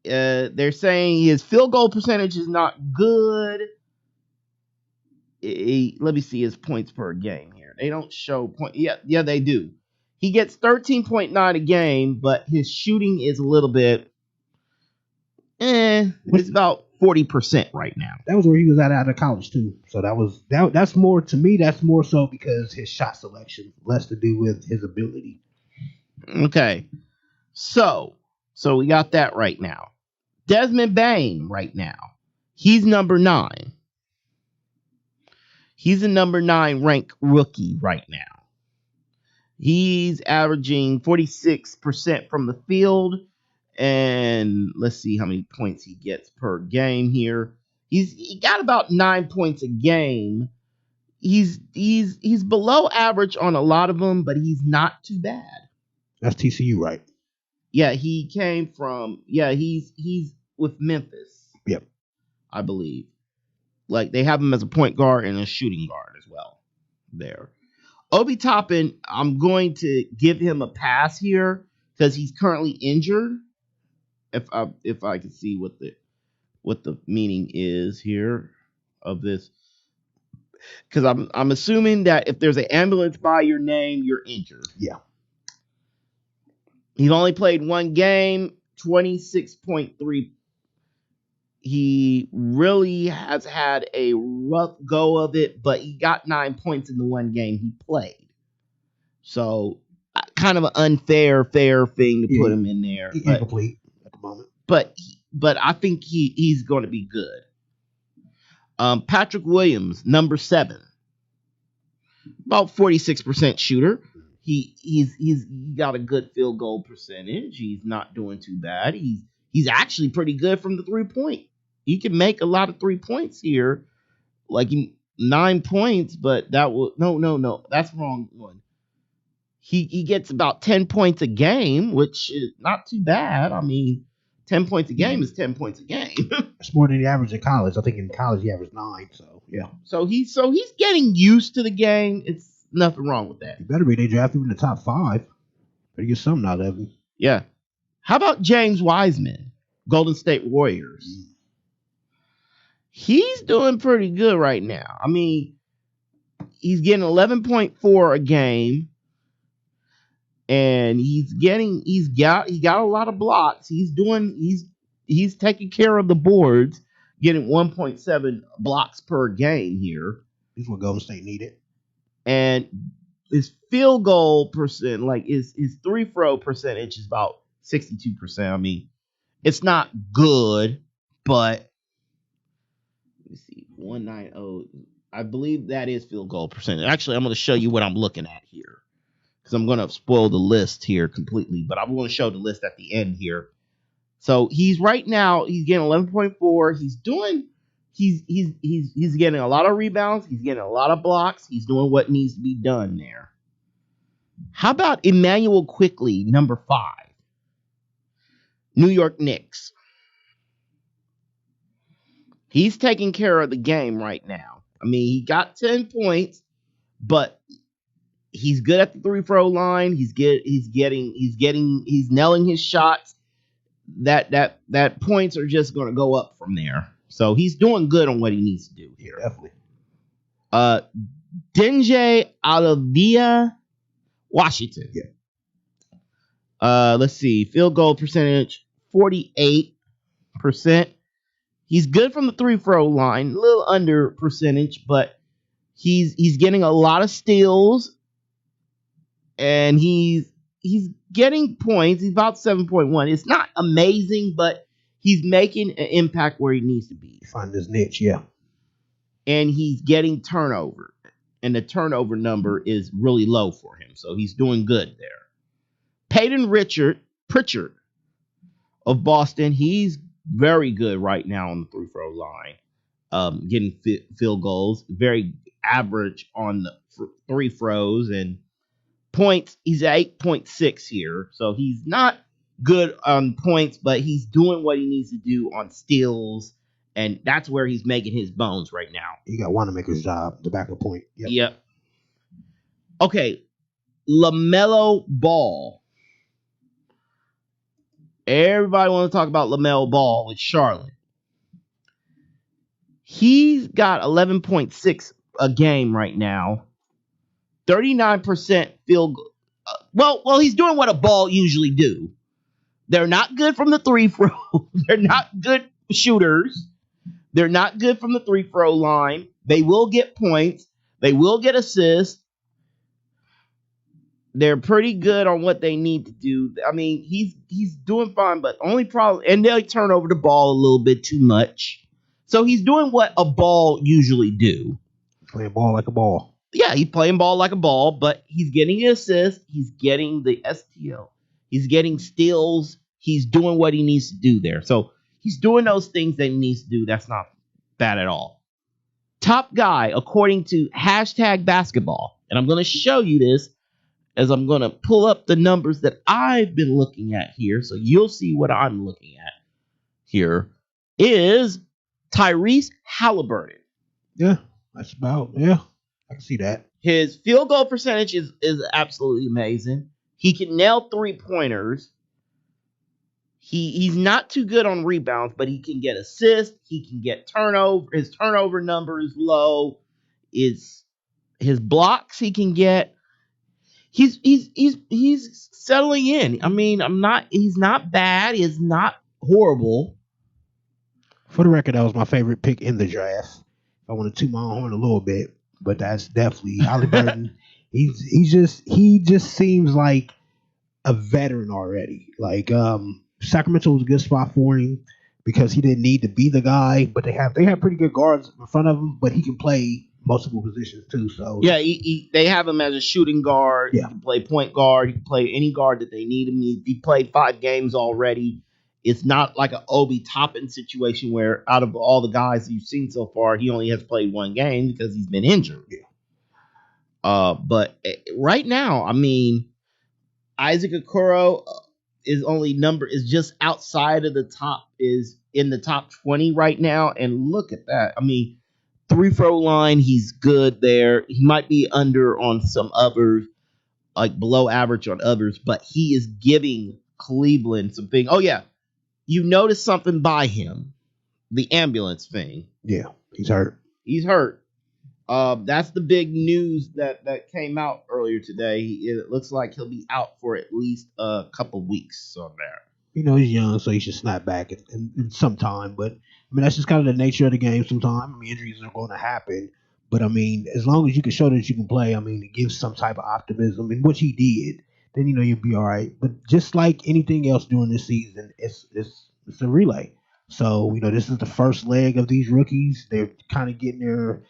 Speaker 1: They're saying his field goal percentage is not good. Let me see his points per game here. They don't show point. Yeah, they do. He gets 13.9 a game, but his shooting is a little bit It's about 40% right now.
Speaker 2: That was where he was at out of college too. So that's more to me. That's more so because his shot selection, less to do with his ability.
Speaker 1: Okay, so we got that right now. Desmond Bane right now. He's number 9. He's a number 9 ranked rookie right now. He's averaging 46% from the field. And let's see how many points he gets per game here. He got about 9 points a game. He's below average on a lot of them, but he's not too bad.
Speaker 2: That's TCU, right?
Speaker 1: Yeah, he came from he's with Memphis.
Speaker 2: Yep.
Speaker 1: I believe. Like they have him as a point guard and a shooting guard as well. There. Obi Toppin, I'm going to give him a pass here because he's currently injured. If I can see what the meaning is here of this, because I'm assuming that if there's an ambulance by your name, you're injured.
Speaker 2: Yeah.
Speaker 1: He's only played one game, 26.3. He really has had a rough go of it, but he got 9 points in the one game he played. So kind of an unfair thing to put him in there.
Speaker 2: Incomplete at the moment.
Speaker 1: But I think he's going to be good. Patrick Williams, number 7, about 46% shooter. He's got a good field goal percentage. He's not doing too bad. He's actually pretty good from the 3-point. He can make a lot of 3 points here, like 9 points. But that will no, that's the wrong one. He gets about 10 points a game, which is not too bad. I mean, 10 points a game is 10 points a game.
Speaker 2: It's more than the average in college. I think in college he averaged 9. So yeah.
Speaker 1: So he's getting used to the game. It's nothing wrong with that.
Speaker 2: He better be. They drafted him in the top 5. Better get something out of him.
Speaker 1: Yeah. How about James Wiseman, Golden State Warriors? He's doing pretty good right now. I mean, he's getting 11.4 a game. And he got a lot of blocks. He's taking care of the boards, getting 1.7 blocks per game here.
Speaker 2: This is what Golden State needed.
Speaker 1: And his field goal percent, like his 3-throw percentage is about 62%. I mean, it's not good, but let me see, 190. I believe that is field goal percentage. Actually, I'm going to show you what I'm looking at here, because I'm going to spoil the list here completely, but I'm going to show the list at the end here. So he's getting 11.4. He's getting a lot of rebounds. He's getting a lot of blocks. He's doing what needs to be done there. How about Emmanuel Quickley, number 5, New York Knicks? He's taking care of the game right now. I mean, he got 10 points, but he's good at the 3-throw line. He's nailing his shots. That points are just going to go up from there. So he's doing good on what he needs to do here.
Speaker 2: Definitely.
Speaker 1: Denje Alavia, Washington.
Speaker 2: Yeah.
Speaker 1: Let's see. Field goal percentage, 48%. He's good from the 3-throw line. A little under percentage, but he's getting a lot of steals. And he's getting points. He's about 7.1. It's not amazing, but he's making an impact where he needs to be.
Speaker 2: Find his niche, yeah.
Speaker 1: And he's getting turnover. And the turnover number is really low for him. So he's doing good there. Peyton Pritchard of Boston. He's very good right now on the 3-throw line. Getting field goals. Very average on the 3 throws. And points, he's at 8.6 here. So he's not good on points, but he's doing what he needs to do on steals, and that's where he's making his bones right now.
Speaker 2: He got Wanamaker's job, the backup point.
Speaker 1: Yep. Okay, Lamello Ball. Everybody wants to talk about Lamello Ball with Charlotte. He's got 11.6 a game right now. 39% field goal. Well, he's doing what a Ball usually do. They're not good from the three throw. They're not good shooters. They're not good from the free throw line. They will get points. They will get assists. They're pretty good on what they need to do. I mean, he's doing fine, but only problem, and they turn over the ball a little bit too much. So he's doing what a ball usually do.
Speaker 2: Playing ball like a ball.
Speaker 1: Yeah, he's playing ball like a ball, but he's getting the assist. He's getting the STL. He's getting steals. He's doing what he needs to do there. So he's doing those things that he needs to do. That's not bad at all. Top guy, according to #basketball, and I'm going to show you this as I'm going to pull up the numbers that I've been looking at here, so you'll see what I'm looking at here, is Tyrese Halliburton.
Speaker 2: Yeah, that's about, yeah, I can see that.
Speaker 1: His field goal percentage is absolutely amazing. He can nail three-pointers. He's not too good on rebounds, but he can get assists. He can get turnover. His turnover number is low. His blocks he can get. He's settling in. I mean, he's not bad. He's not horrible.
Speaker 2: For the record, that was my favorite pick in the draft. I want to toot my own horn a little bit, but that's definitely Halliburton. he just seems like a veteran already. Like Sacramento was a good spot for him because he didn't need to be the guy, but they have pretty good guards in front of him, but he can play multiple positions too. So
Speaker 1: yeah, they have him as a shooting guard.
Speaker 2: Yeah.
Speaker 1: He can play point guard. He can play any guard that they need him. He played 5 games already. It's not like an Obi Toppin situation where out of all the guys you've seen so far, he only has played 1 game because he's been injured.
Speaker 2: Yeah.
Speaker 1: But right now, I mean, Isaac Okoro is just outside of the top, is in the top 20 right now. And look at that. I mean, free throw line, he's good there. He might be under on some others, like below average on others, but he is giving Cleveland some things. Oh, yeah. You noticed something by him, the ambulance thing.
Speaker 2: Yeah, he's hurt.
Speaker 1: He's hurt. That's the big news that came out earlier today. It looks like he'll be out for at least a couple weeks on there.
Speaker 2: You know, he's young, so he should snap back in some time. But, I mean, that's just kind of the nature of the game sometimes. I mean, injuries are going to happen. But, I mean, as long as you can show that you can play, I mean, it gives some type of optimism. And which he did, then, you know, you'll be all right. But just like anything else during this season, it's a relay. So, you know, this is the first leg of these rookies. They're kind of getting their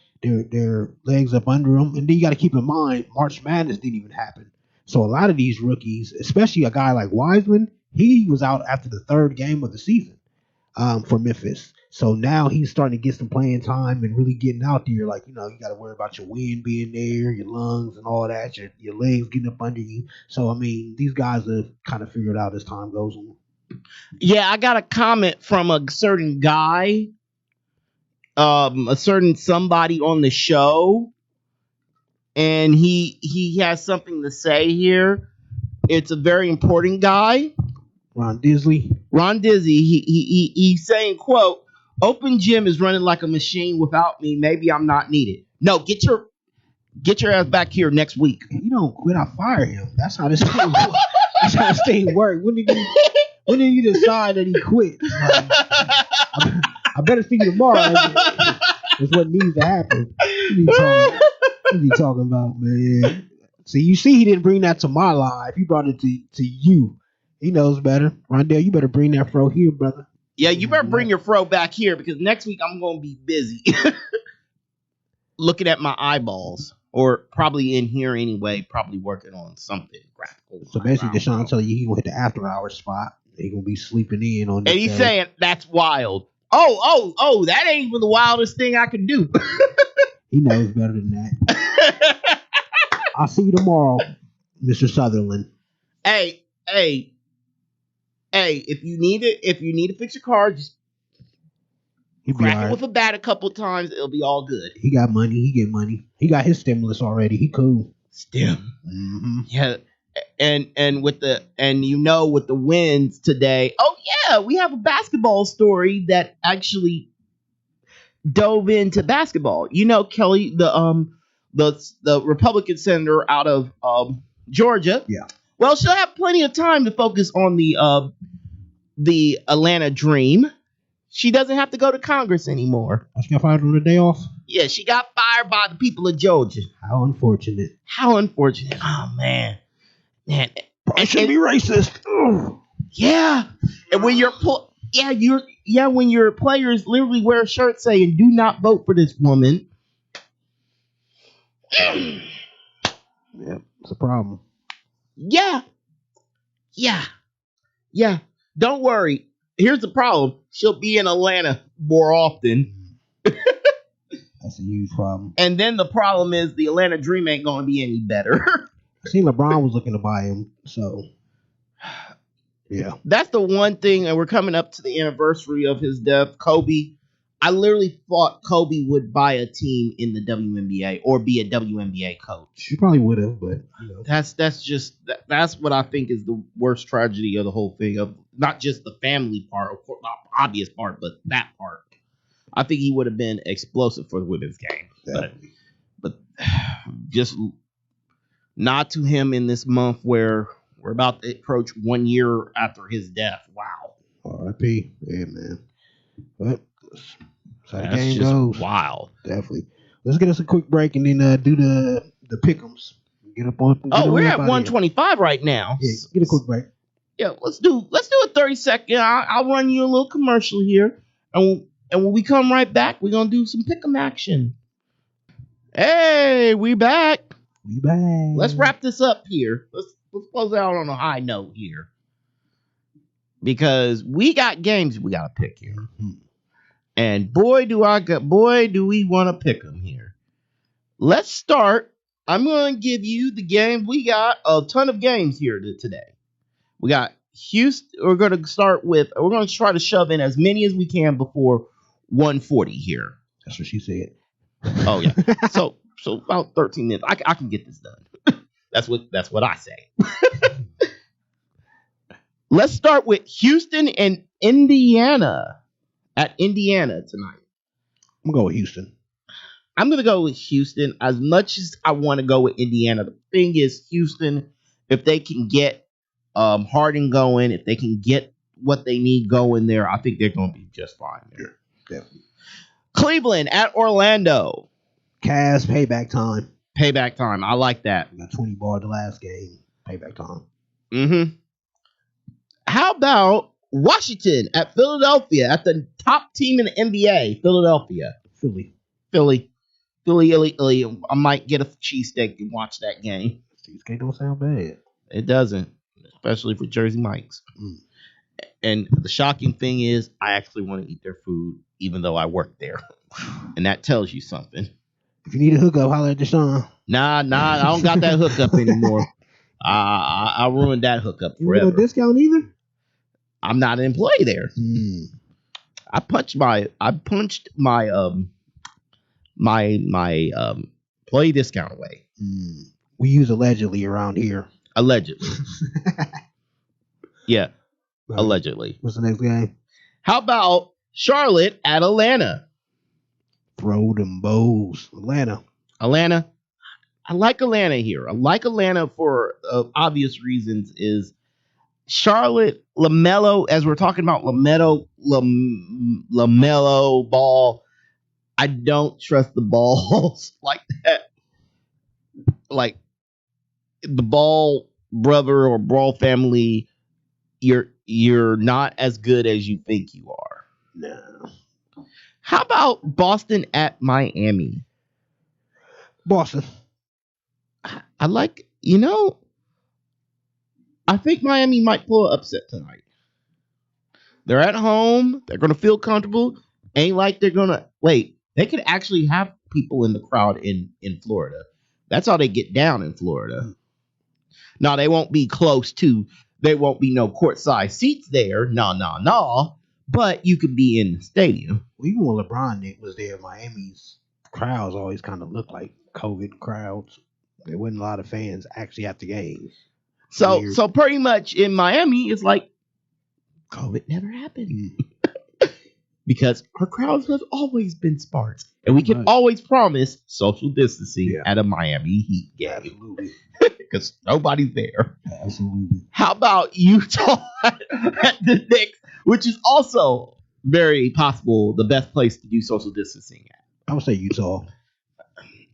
Speaker 2: legs up under them. And then you got to keep in mind, March Madness didn't even happen. So a lot of these rookies, especially a guy like Wiseman, he was out after the 3rd game of the season for Memphis. So now he's starting to get some playing time and really getting out there. Like, you know, you got to worry about your wind being there, your lungs and all that, your legs getting up under you. So, I mean, these guys have kind of figured out as time goes on.
Speaker 1: Yeah, I got a comment from a certain guy, a certain somebody on the show, and he has something to say here. It's a very important guy.
Speaker 2: Ron Disley.
Speaker 1: He's saying, quote, "Open gym is running like a machine without me. Maybe I'm not needed." No, get your ass back here next week.
Speaker 2: And you don't quit, I fire him. That's how this thing works. That's how this thing works. When did you decide that he quit? Like, I better see you tomorrow. That's what needs to happen. What are you talking about, man? See, he didn't bring that to my life. He brought it to you. He knows better. Rondell, you better bring that fro here, brother.
Speaker 1: Yeah, you better bring your fro back here because next week I'm going to be busy looking at my eyeballs, or probably in here anyway, probably working on something graphical.
Speaker 2: So basically, Deshawn telling you he going to hit the after-hours spot. He going to be sleeping in on this.
Speaker 1: And he's saying, that's wild. Oh, that ain't even the wildest thing I can do.
Speaker 2: He knows better than that. I'll see you tomorrow, Mr. Sutherland.
Speaker 1: Hey, if you need to fix your car, just crack it with a bat a couple times. It'll be all good.
Speaker 2: He got money. He get money. He got his stimulus already. He cool.
Speaker 1: Mm-hmm. Yeah. And with the wins today. Oh yeah, we have a basketball story that actually dove into basketball. You know, Kelly, the Republican senator out of Georgia.
Speaker 2: Yeah.
Speaker 1: Well, she'll have plenty of time to focus on the the Atlanta Dream. She doesn't have to go to Congress anymore.
Speaker 2: She got fired on the day off?
Speaker 1: Yeah, she got fired by the people of Georgia.
Speaker 2: How unfortunate.
Speaker 1: How unfortunate. Oh, man.
Speaker 2: Probably shouldn't be racist. Ugh.
Speaker 1: Yeah. And when when your players literally wear a shirt saying, "Do not vote for this woman."
Speaker 2: Yeah, it's a problem.
Speaker 1: Yeah. Don't worry. Here's the problem. She'll be in Atlanta more often.
Speaker 2: That's a huge problem.
Speaker 1: And then the problem is the Atlanta Dream ain't going to be any better.
Speaker 2: I seen LeBron was looking to buy him, so yeah.
Speaker 1: That's the one thing, and we're coming up to the anniversary of his death. Kobe. I literally thought Kobe would buy a team in the WNBA or be a WNBA coach.
Speaker 2: He probably would have, but you know.
Speaker 1: That's what I think is the worst tragedy of the whole thing, of not just the family part, of course, not the obvious part, but that part. I think he would have been explosive for the women's game. But just nod to him in this month where we're about to approach 1 year after his death. Wow.
Speaker 2: R.I.P. Yeah, man. But that's how the
Speaker 1: That's
Speaker 2: game
Speaker 1: just
Speaker 2: goes.
Speaker 1: wild.
Speaker 2: Definitely. Let's get us a quick break and then do the pick'ems. Get up on.
Speaker 1: We're at 125 right now.
Speaker 2: Yeah, get a quick break.
Speaker 1: Yeah, let's do a 30-second. I'll run you a little commercial here, and when we come right back, we're gonna do some pick'em action. Hey, we back.
Speaker 2: We back.
Speaker 1: Let's wrap this up here. Let's close out on a high note here, because we got games we gotta pick here, and boy do we want to pick them here. Let's start. I'm going to give you the game. We got a ton of games here today. We got Houston. We're going to try to shove in as many as we can before 140 here.
Speaker 2: That's what she said.
Speaker 1: Oh yeah. so about 13 minutes. I can get this done. That's what I say. Let's start with Houston and Indiana. At Indiana tonight.
Speaker 2: I'm going to go with Houston.
Speaker 1: I'm going to go with Houston as much as I want to go with Indiana. The thing is, Houston, if they can get Harden going, if they can get what they need going there, I think they're going to be just fine there.
Speaker 2: Yeah, definitely.
Speaker 1: Cleveland at Orlando.
Speaker 2: Cavs, payback time.
Speaker 1: Payback time. I like that.
Speaker 2: We got 20 ball the last game. Payback time.
Speaker 1: Mm-hmm. How about Washington at Philadelphia, at the top team in the NBA, Philadelphia. Philly. I might get a cheesesteak and watch that game.
Speaker 2: Cheesesteak don't sound bad.
Speaker 1: It doesn't, especially for Jersey Mike's. And the shocking thing is, I actually want to eat their food, even though I work there. And that tells you something.
Speaker 2: If you need a hookup, holler at Deshawn.
Speaker 1: Nah, I don't got that hookup anymore. I ruined that hookup forever.
Speaker 2: You no discount either?
Speaker 1: I'm not an employee there. I punched my employee discount away.
Speaker 2: We use allegedly around here.
Speaker 1: Allegedly. Yeah. Right. Allegedly.
Speaker 2: What's the next game?
Speaker 1: How about Charlotte at Atlanta?
Speaker 2: Throw them bows. Atlanta.
Speaker 1: I like Atlanta here. I like Atlanta for obvious reasons. Is Charlotte, Lamello, as we're talking about Lamello Ball, I don't trust the balls like that. Like the Ball brother or Ball family, you're not as good as you think you are.
Speaker 2: No.
Speaker 1: How about Boston at Miami?
Speaker 2: Boston.
Speaker 1: I like, I think Miami might pull an upset tonight. They're at home. They're going to feel comfortable. Ain't like they're going to... Wait, they could actually have people in the crowd in Florida. That's how they get down in Florida. Now, they won't be close to... There won't be no courtside seats there. No. But you could be in the stadium.
Speaker 2: Well, even when LeBron was there, Miami's crowds always kind of look like COVID crowds. There wasn't a lot of fans actually at the games.
Speaker 1: So pretty much in Miami, it's like COVID never happened. Because our crowds have always been sparse. And we can always promise social distancing at a Miami Heat game.
Speaker 2: Absolutely.
Speaker 1: because nobody's there.
Speaker 2: Absolutely.
Speaker 1: How about Utah at the Knicks, which is also very possible the best place to do social distancing at?
Speaker 2: I would say Utah.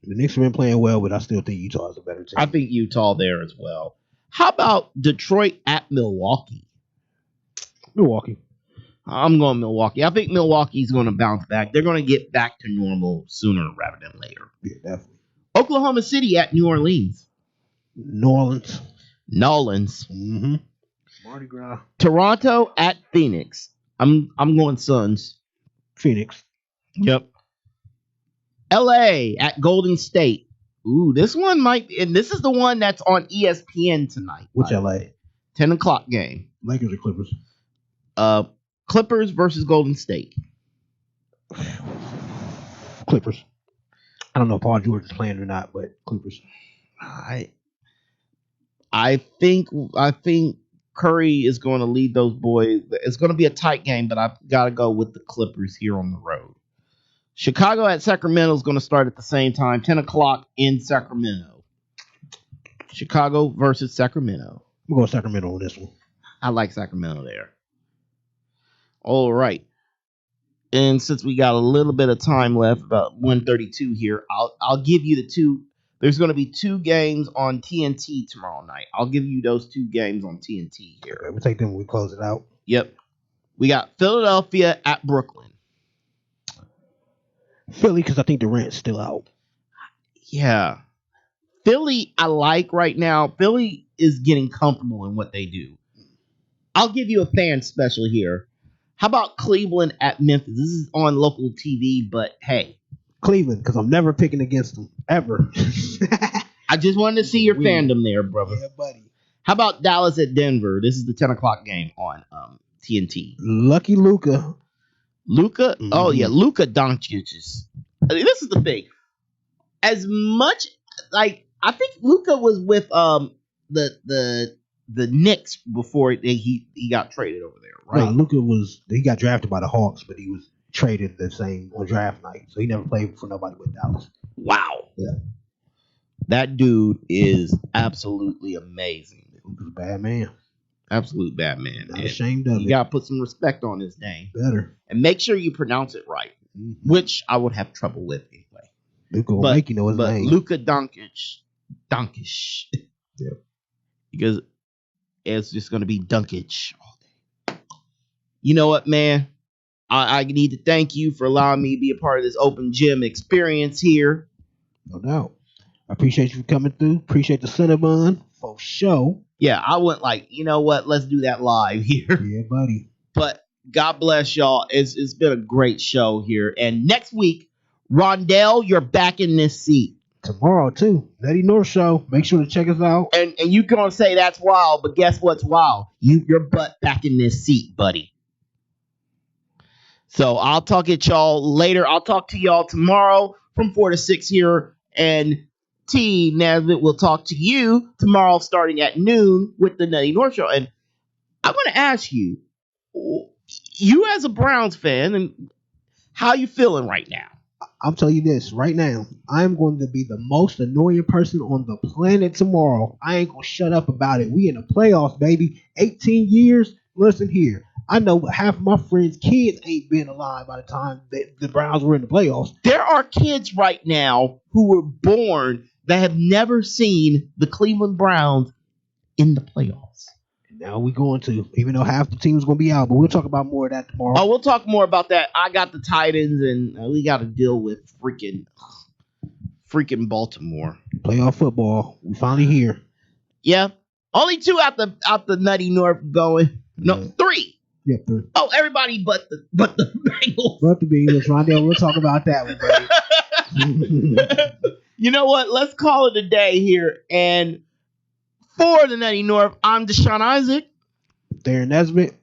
Speaker 2: The Knicks have been playing well, but I still think Utah is a better team.
Speaker 1: I think Utah there as well. How about Detroit at Milwaukee?
Speaker 2: Milwaukee.
Speaker 1: I'm going Milwaukee. I think Milwaukee's going to bounce back. They're going to get back to normal sooner rather than later.
Speaker 2: Yeah, definitely.
Speaker 1: Oklahoma City at New Orleans.
Speaker 2: New Orleans.
Speaker 1: Nolans.
Speaker 2: Mm-hmm. Mardi Gras.
Speaker 1: Toronto at Phoenix. I'm going Suns.
Speaker 2: Phoenix.
Speaker 1: Yep. LA at Golden State. Ooh, this one might be, and this is the one that's on ESPN tonight.
Speaker 2: Which LA?
Speaker 1: 10 o'clock game.
Speaker 2: Lakers or Clippers?
Speaker 1: Clippers versus Golden State.
Speaker 2: Clippers. I don't know if Paul George is playing or not, but Clippers.
Speaker 1: I think Curry is going to lead those boys. It's going to be a tight game, but I've got to go with the Clippers here on the road. Chicago at Sacramento is going to start at the same time, 10 o'clock in Sacramento. Chicago versus Sacramento.
Speaker 2: We'll go Sacramento on this one.
Speaker 1: I like Sacramento there. All right. And since we got a little bit of time left, about 1:32 here, I'll give you the two. There's going to be two games on TNT tomorrow night. I'll give you those two games on TNT here.
Speaker 2: Okay, we'll take them when we close it out.
Speaker 1: Yep. We got Philadelphia at Brooklyn.
Speaker 2: Philly, because I think Durant's still out.
Speaker 1: Yeah. Philly, I like right now. Philly is getting comfortable in what they do. I'll give you a fan special here. How about Cleveland at Memphis? This is on local TV, but hey.
Speaker 2: Cleveland, because I'm never picking against them, ever.
Speaker 1: I just wanted to see your fandom there, brother.
Speaker 2: Yeah, buddy.
Speaker 1: How about Dallas at Denver? This is the 10 o'clock game on TNT.
Speaker 2: Lucky Luka.
Speaker 1: Luka?
Speaker 2: Mm-hmm.
Speaker 1: Oh, yeah. Luka Doncic is... I mean, this is the thing. As much... Like, I think Luka was with the Knicks before he got traded over there, right?
Speaker 2: No, Luka he got drafted by the Hawks, but he was traded the same on draft night, so he never played for nobody with Dallas.
Speaker 1: Wow.
Speaker 2: Yeah.
Speaker 1: That dude is absolutely amazing.
Speaker 2: Luka's a bad man.
Speaker 1: Absolute bad man.
Speaker 2: Not ashamed of it.
Speaker 1: You got to put some respect on his name.
Speaker 2: Better.
Speaker 1: And make sure you pronounce it right, which I would have trouble with anyway.
Speaker 2: Luka will make you know his name.
Speaker 1: Luka Doncic. Yeah. Because it's just going to be Doncic all day. You know what, man? I need to thank you for allowing me to be a part of this open gym experience here.
Speaker 2: No doubt. I appreciate you coming through. Appreciate the Cinnabon for sure.
Speaker 1: Yeah, I went like, you know what? Let's do that live here.
Speaker 2: Yeah, buddy.
Speaker 1: But God bless y'all. It's been a great show here. And next week, Rondell, you're back in this seat.
Speaker 2: Tomorrow, too. Nettie North Show. Make sure to check us out.
Speaker 1: And you gonna say that's wild, but guess what's wild? Your butt back in this seat, buddy. So I'll talk at y'all later. I'll talk to y'all tomorrow from 4 to 6 here. And T. Nesbitt will talk to you tomorrow starting at noon with the Nettie North Show. And I'm going to ask you as a Browns fan, and how you feeling right now?
Speaker 2: I'll tell you this right now. I'm going to be the most annoying person on the planet tomorrow. I ain't going to shut up about it. We in the playoffs, baby. 18 years. Listen here. I know half of my friends' kids ain't been alive by the time the Browns were in the playoffs.
Speaker 1: There are kids right now who were born that have never seen the Cleveland Browns in the playoffs.
Speaker 2: And now we're going to, even though half the team's going to be out, but we'll talk about more of that tomorrow.
Speaker 1: Oh, we'll talk more about that. I got the Titans, and we got to deal with freaking Baltimore.
Speaker 2: Playoff football. We finally here.
Speaker 1: Yeah. Only two out the Nutty North going. No,
Speaker 2: Yeah.
Speaker 1: 3.
Speaker 2: Yeah, 3.
Speaker 1: Oh, everybody but the Bengals.
Speaker 2: But the Bengals, Rondell, we'll talk about that one, buddy.
Speaker 1: You know what? Let's call it a day here. And for the Nutty North, I'm Deshawn Issac.
Speaker 2: Darren Nesbitt.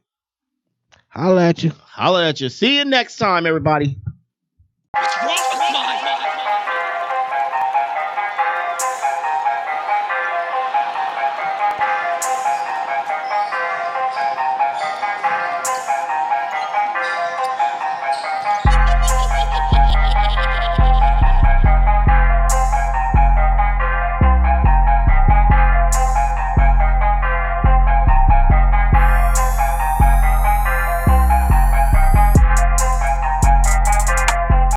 Speaker 2: Holla at you.
Speaker 1: Holla at you. See you next time, everybody.